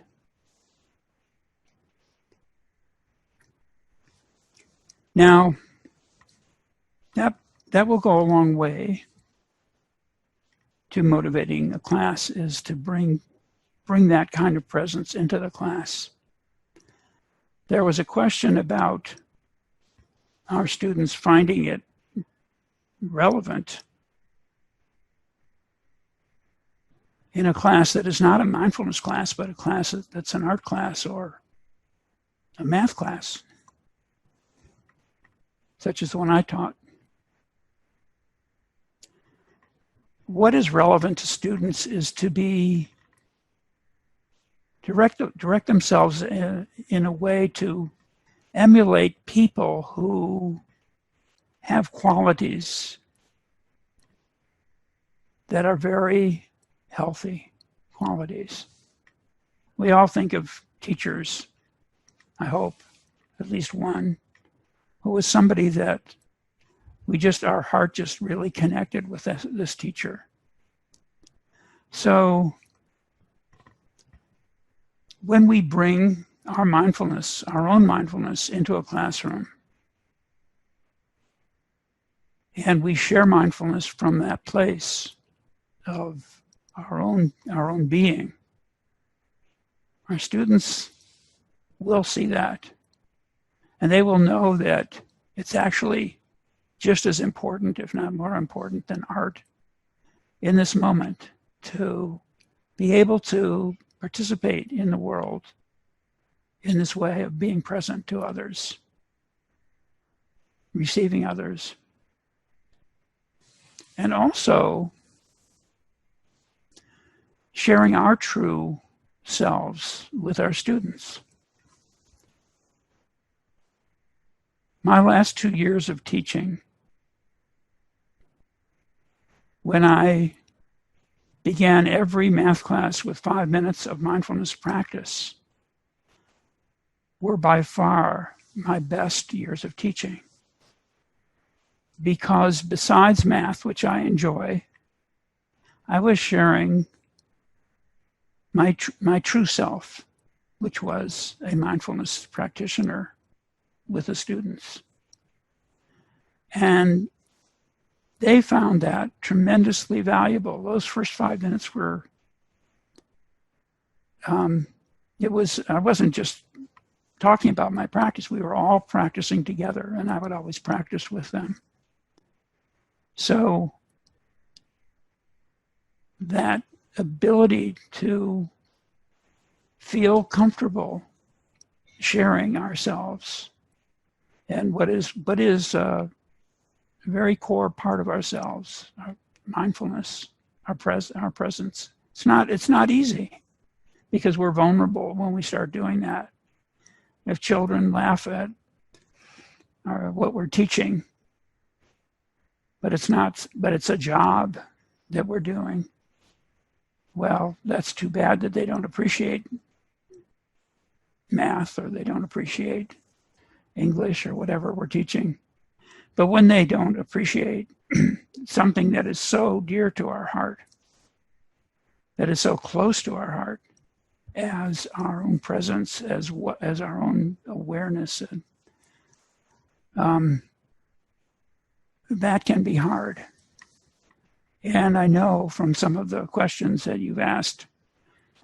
Now, that will go a long way to motivating a class, is to bring that kind of presence into the class. There was a question about our students finding it relevant in a class that is not a mindfulness class, but a class that's an art class or a math class, such as the one I taught. What is relevant to students is to direct themselves in a way to emulate people who have qualities that are very healthy qualities. We all think of teachers, I hope, at least one, who was somebody that our heart just really connected with this teacher. So when we bring our mindfulness, our own mindfulness, into a classroom, and we share mindfulness from that place of our own being, our students will see that. And they will know that it's actually just as important, if not more important, than art in this moment to be able to participate in the world in this way of being present to others, receiving others, and also sharing our true selves with our students. My last 2 years of teaching, when I began every math class with 5 minutes of mindfulness practice, were by far my best years of teaching. Because besides math, which I enjoy, I was sharing my true self, which was a mindfulness practitioner, with the students. And they found that tremendously valuable. Those first 5 minutes were, I wasn't just talking about my practice, we were all practicing together, and I would always practice with them. So that ability to feel comfortable sharing ourselves and what is a very core part of ourselves, our mindfulness, our presence. It's not easy because we're vulnerable when we start doing that. If children laugh at what we're teaching, but it's a job that we're doing, well, that's too bad that they don't appreciate math or they don't appreciate English or whatever we're teaching. But when they don't appreciate something that is so dear to our heart, that is so close to our heart, as our own presence, as our own awareness, that can be hard. And I know from some of the questions that you've asked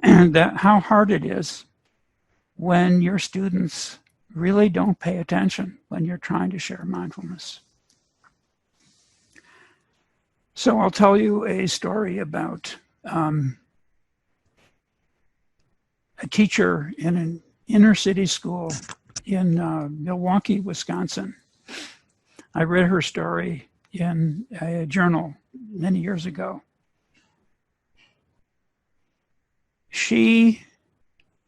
that how hard it is when your students really don't pay attention when you're trying to share mindfulness. So I'll tell you a story about a teacher in an inner city school in Milwaukee, Wisconsin. I read her story in a journal many years ago. She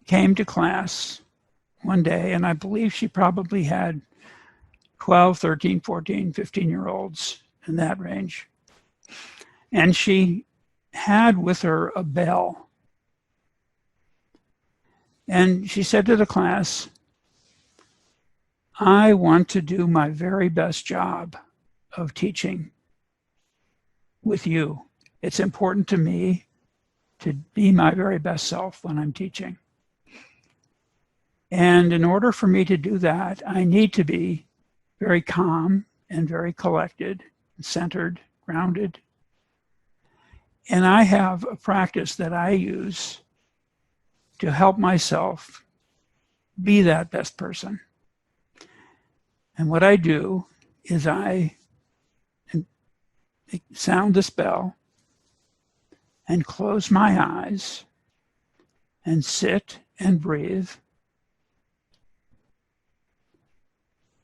came to class one day, and I believe she probably had 12, 13, 14, 15-year-olds in that range. And she had with her a bell. And she said to the class, I want to do my very best job of teaching with you. It's important to me to be my very best self when I'm teaching. And in order for me to do that, I need to be very calm and very collected, centered, grounded. And I have a practice that I use to help myself be that best person. And what I do is I sound this bell and close my eyes and sit and breathe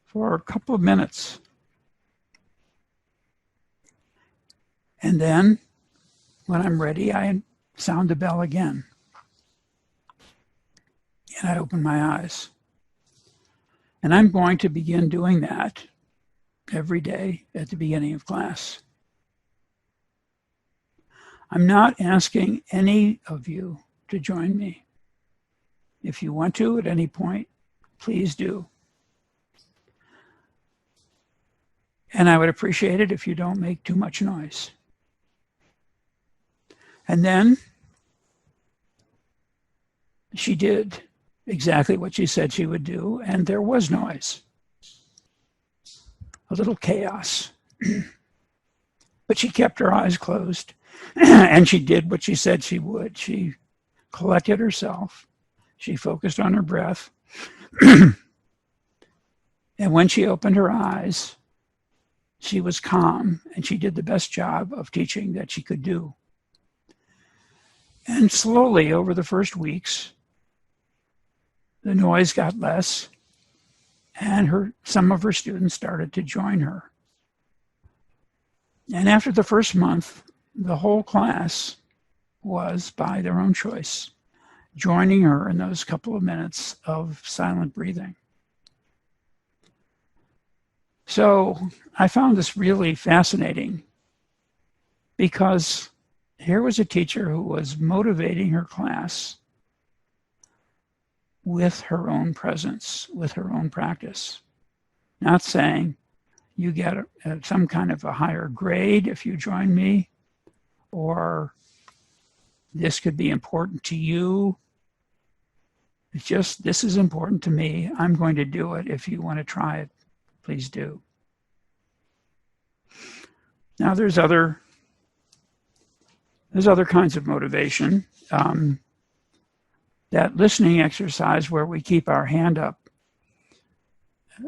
for a couple of minutes. And then when I'm ready, I sound the bell again. And I open my eyes. And I'm going to begin doing that every day at the beginning of class. I'm not asking any of you to join me. If you want to at any point, please do. And I would appreciate it if you don't make too much noise. And then she did exactly what she said she would do, and there was noise. A little chaos. But she kept her eyes closed, and she did what she said she would. She collected herself. She focused on her breath. And when she opened her eyes, she was calm, and she did the best job of teaching that she could do. And slowly, over the first weeks, the noise got less, and some of her students started to join her. And after the first month, the whole class was, by their own choice, joining her in those couple of minutes of silent breathing. So I found this really fascinating because here was a teacher who was motivating her class with her own presence, with her own practice. Not saying you get some kind of a higher grade if you join me, or this could be important to you. It's just, this is important to me. I'm going to do it. If you want to try it, please do. Now there's other kinds of motivation. That listening exercise where we keep our hand up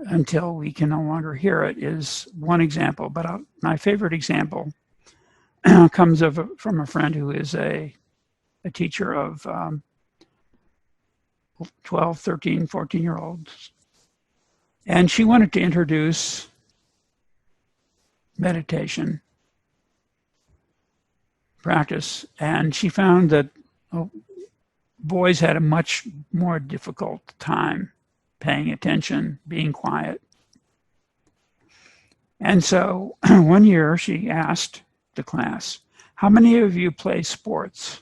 until we can no longer hear it is one example. But my favorite example comes from a friend who is a teacher of 12, 13, 14-year-olds. And she wanted to introduce meditation practice. And she found that boys had a much more difficult time paying attention, being quiet. And so one year she asked the class, how many of you play sports?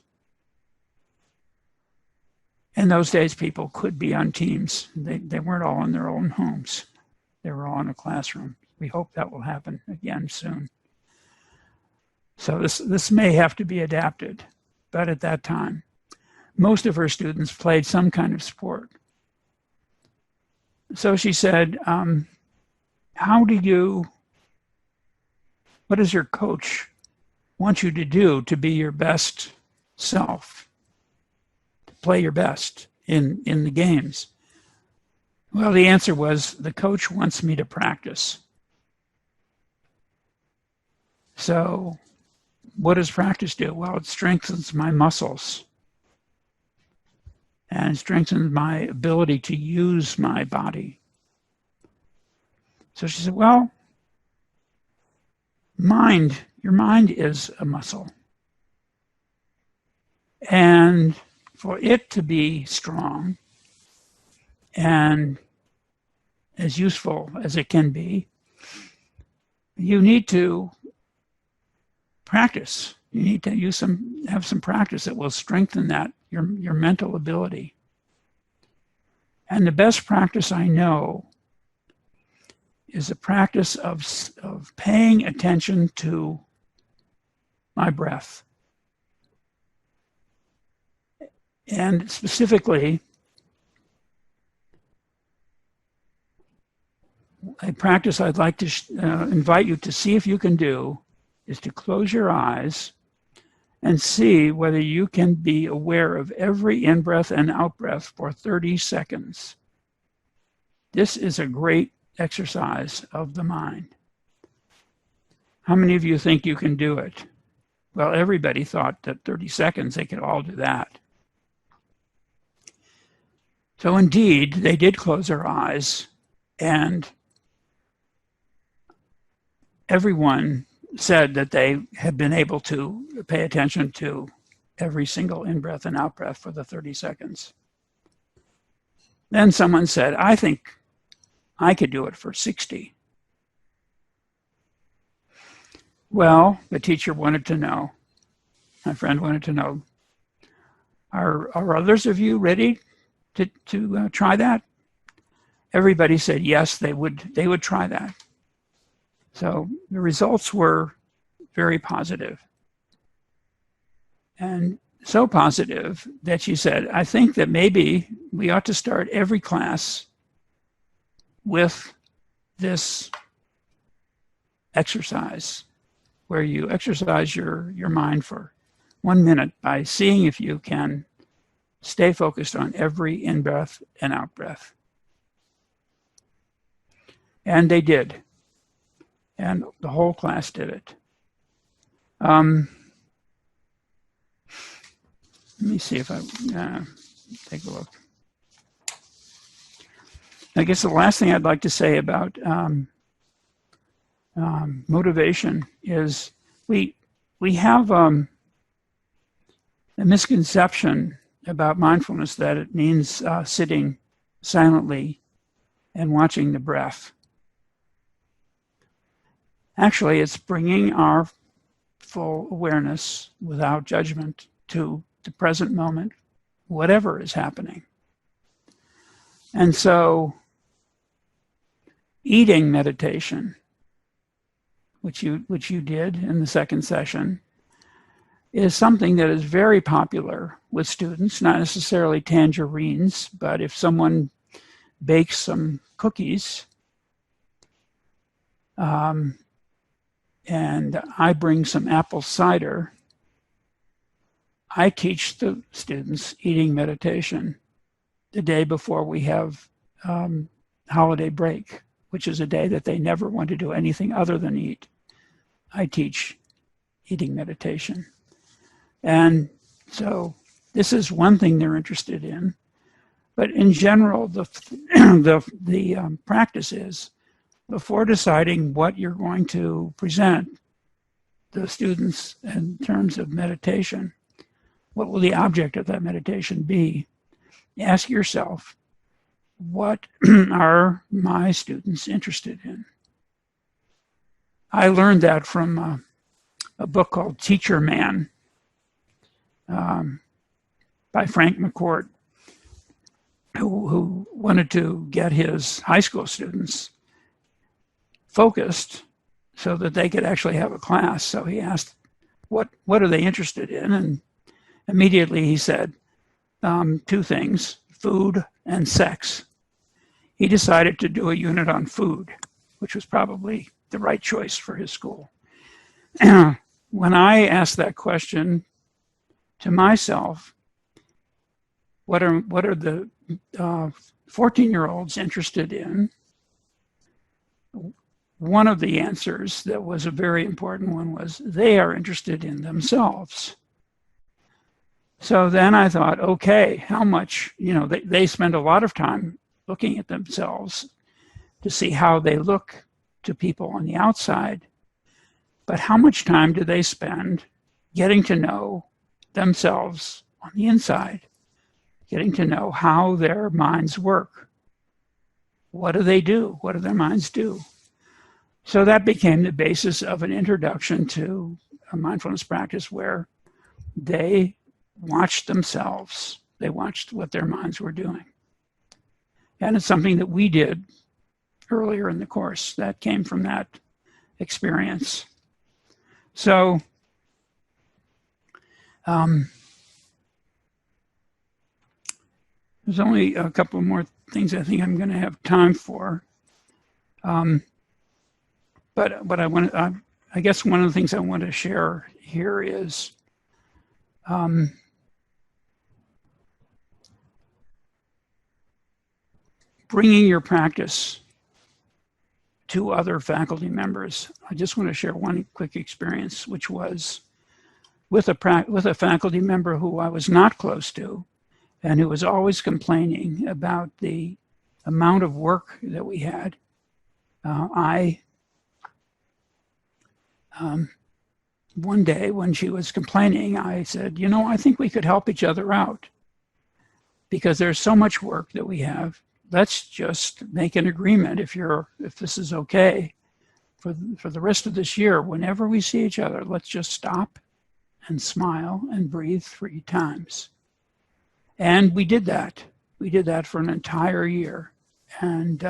In those days, people could be on teams. They weren't all in their own homes. They were all in a classroom. We hope that will happen again soon. So this may have to be adapted, but at that time, most of her students played some kind of sport. So she said, what does your coach want you to do to be your best self, to play your best in the games? Well, the answer was, the coach wants me to practice. So what does practice do? Well, it strengthens my muscles and strengthens my ability to use my body. So she said, well, your mind is a muscle. And for it to be strong and as useful as it can be, you need to practice. You need to have some practice that will strengthen that, your mental ability. And the best practice I know is a practice of paying attention to my breath. And specifically, a practice I'd like to invite you to see if you can do is to close your eyes and see whether you can be aware of every in-breath and out-breath for 30 seconds. This is a great exercise of the mind. How many of you think you can do it? Well, everybody thought that 30 seconds, they could all do that. So indeed, they did close their eyes, and everyone said that they had been able to pay attention to every single in-breath and out-breath for the 30 seconds. Then someone said, I think I could do it for 60. Well, the teacher wanted to know, my friend wanted to know, are others of you ready to try that? Everybody said yes, they would try that. So the results were very positive. And so positive that she said, I think that maybe we ought to start every class with this exercise, where you exercise your mind for 1 minute by seeing if you can stay focused on every in-breath and out-breath. And they did. And the whole class did it. Let me see if I take a look. I guess the last thing I'd like to say about motivation is we have a misconception about mindfulness that it means sitting silently and watching the breath. Actually, it's bringing our full awareness without judgment to the present moment, whatever is happening. And so, eating meditation, which you did in the second session, is something that is very popular with students, not necessarily tangerines, but if someone bakes some cookies, and I bring some apple cider, I teach the students eating meditation the day before we have holiday break, which is a day that they never want to do anything other than eat. I teach eating meditation. And so this is one thing they're interested in. But in general, the practice is, before deciding what you're going to present the students in terms of meditation, what will the object of that meditation be? Ask yourself, what are my students interested in? I learned that from a book called Teacher Man by Frank McCourt, who wanted to get his high school students focused so that they could actually have a class. So he asked, what are they interested in? And immediately he said, two things, food and sex. He decided to do a unit on food, which was probably the right choice for his school. When I asked that question to myself, what are the 14-year-olds interested in? One of the answers that was a very important one was they are interested in themselves. So then I thought, okay, how much, they spend a lot of time looking at themselves to see how they look to people on the outside. But how much time do they spend getting to know themselves on the inside, getting to know how their minds work? What do they do? What do their minds do? So that became the basis of an introduction to a mindfulness practice where they watched themselves. They watched what their minds were doing. And it's something that we did earlier in the course that came from that experience. So there's only a couple more things I think I'm going to have time for. But what I guess one of the things I want to share here is bringing your practice to other faculty members. I just want to share one quick experience, which was with a faculty member who I was not close to and who was always complaining about the amount of work that we had. One day when she was complaining, I said, I think we could help each other out because there's so much work that we have. Let's just make an agreement if this is okay for the rest of this year. Whenever we see each other, let's just stop and smile and breathe 3 times. And we did that. We did that for an entire year. And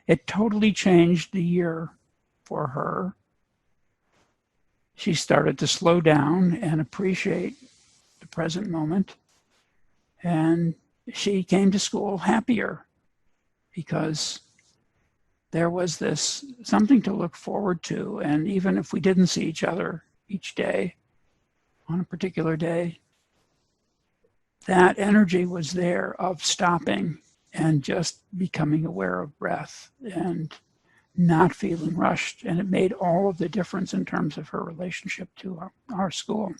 it totally changed the year for her. She started to slow down and appreciate the present moment. And she came to school happier because there was this something to look forward to. And even if we didn't see each other each day, on a particular day, that energy was there of stopping and just becoming aware of breath and not feeling rushed. And it made all of the difference in terms of her relationship to our school.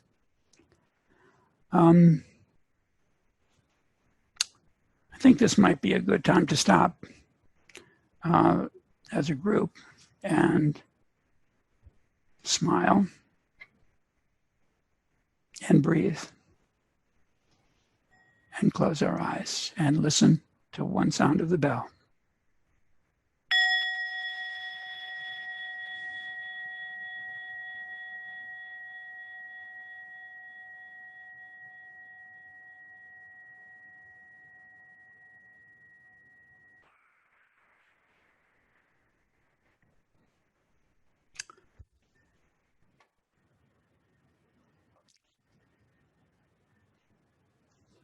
I think this might be a good time to stop as a group and smile and breathe and close our eyes and listen to one sound of the bell.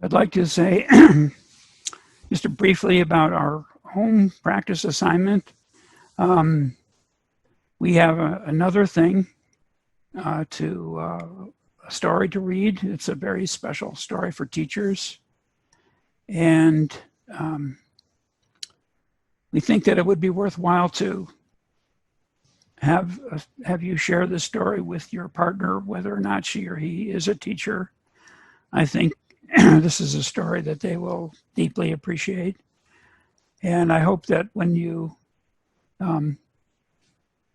I'd like to say just briefly about our home practice assignment. We have another thing a story to read. It's a very special story for teachers. And we think that it would be worthwhile to have you share this story with your partner, whether or not she or he is a teacher. I think this is a story that they will deeply appreciate. And I hope that when you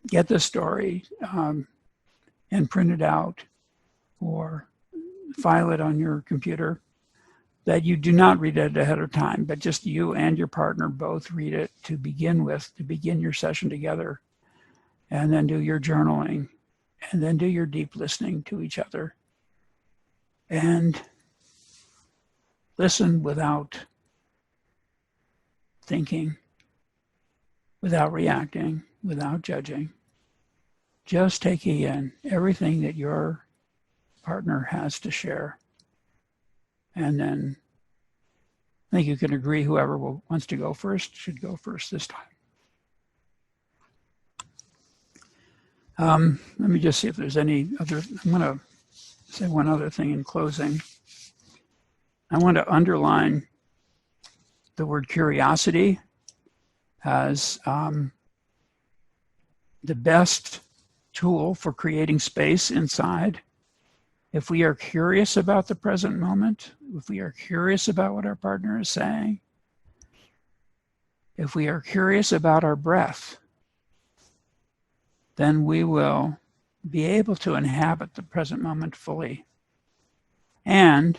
get the story and print it out or file it on your computer, that you do not read it ahead of time, but just you and your partner both read it to begin with, to begin your session together, and then do your journaling, and then do your deep listening to each other. And listen without thinking, without reacting, without judging. Just taking in everything that your partner has to share. And then I think you can agree whoever wants to go first should go first this time. Let me just see if there's any other. I'm going to say one other thing in closing. I want to underline the word curiosity as the best tool for creating space inside. If we are curious about the present moment, if we are curious about what our partner is saying, if we are curious about our breath, then we will be able to inhabit the present moment fully. And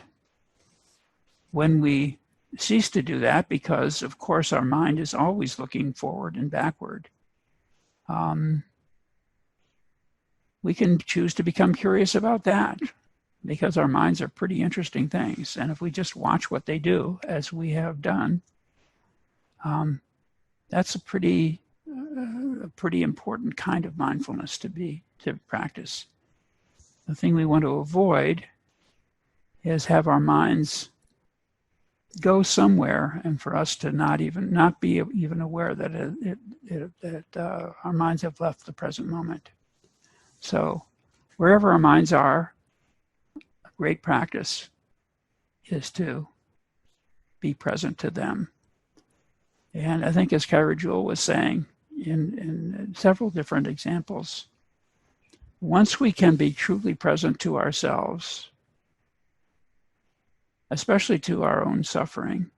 when we cease to do that, because of course our mind is always looking forward and backward, we can choose to become curious about that, because our minds are pretty interesting things. And if we just watch what they do, as we have done, that's a pretty important kind of mindfulness to practice. The thing we want to avoid is have our minds go somewhere, and for us to not be even aware that our minds have left the present moment. So wherever our minds are, a great practice is to be present to them. And I think, as Kaira Jewel was saying in several different examples, once we can be truly present to ourselves, especially to our own suffering,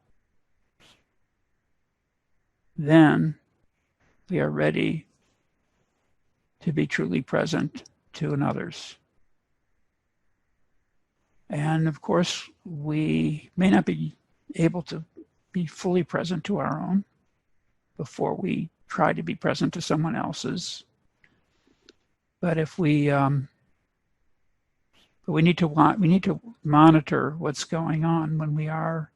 then we are ready to be truly present to another's. And of course, we may not be able to be fully present to our own before we try to be present to someone else's. But if we need to monitor what's going on when we are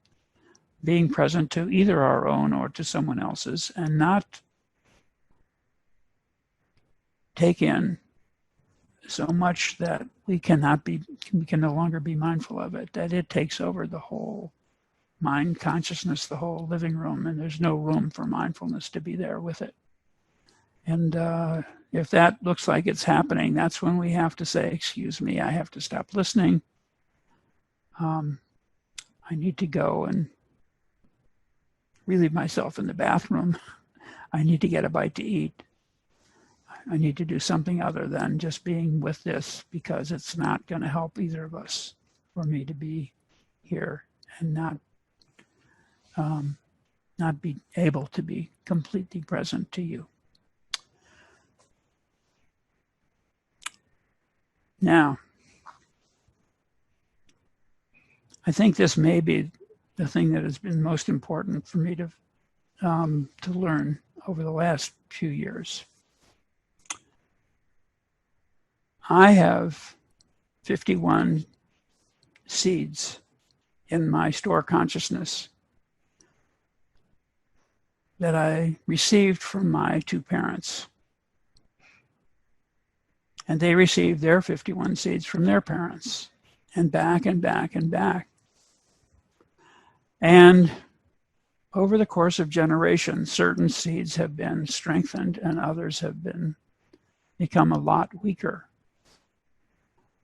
being present to either our own or to someone else's, and not take in so much that we can no longer be mindful of it, that it takes over the whole mind consciousness, the whole living room, and there's no room for mindfulness to be there with it. And if that looks like it's happening, that's when we have to say, excuse me, I have to stop listening. I need to go and relieve myself in the bathroom. I need to get a bite to eat. I need to do something other than just being with this, because it's not going to help either of us for me to be here and not be able to be completely present to you. Now, I think this may be the thing that has been most important for me to learn over the last few years. I have 51 seeds in my store consciousness that I received from my two parents. And they received their 51 seeds from their parents, and back and back and back. And over the course of generations, certain seeds have been strengthened and others have become a lot weaker.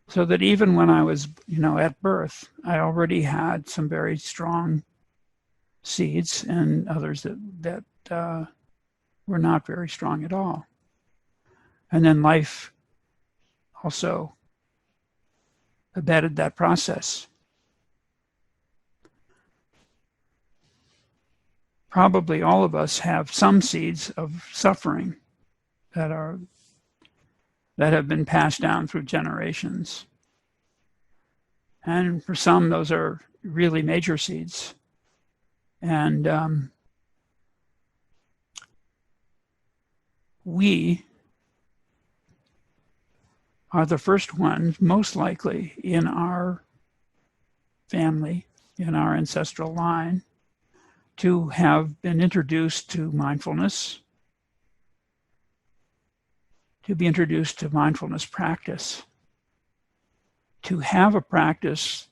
So that even when I was, at birth, I already had some very strong seeds and others that were not very strong at all. And then life also abetted that process. Probably all of us have some seeds of suffering that have been passed down through generations. And for some, those are really major seeds. And we are the first ones, most likely, in our family, in our ancestral line, to have been introduced to mindfulness, to be introduced to mindfulness practice, to have a practice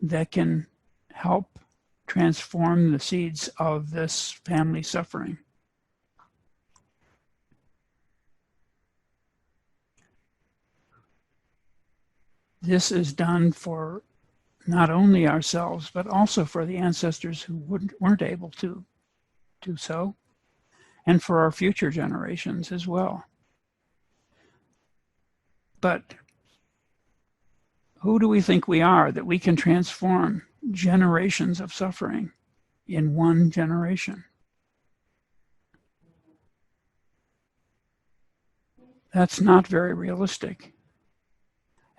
that can help transform the seeds of this family suffering. This is done for not only ourselves, but also for the ancestors who weren't able to do so, and for our future generations as well. But who do we think we are that we can transform generations of suffering in one generation? That's not very realistic.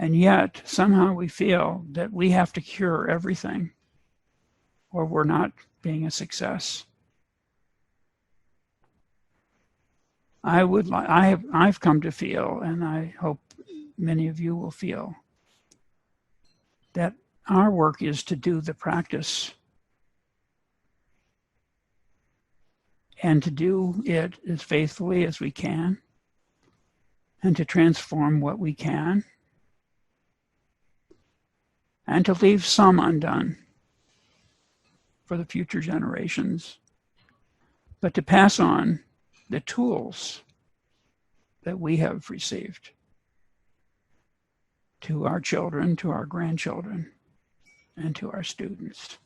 And yet, somehow we feel that we have to cure everything, or we're not being a success. I've come to feel, and I hope many of you will feel, that our work is to do the practice and to do it as faithfully as we can, and to transform what we can, and to leave some undone for the future generations, but to pass on the tools that we have received to our children, to our grandchildren, and to our students.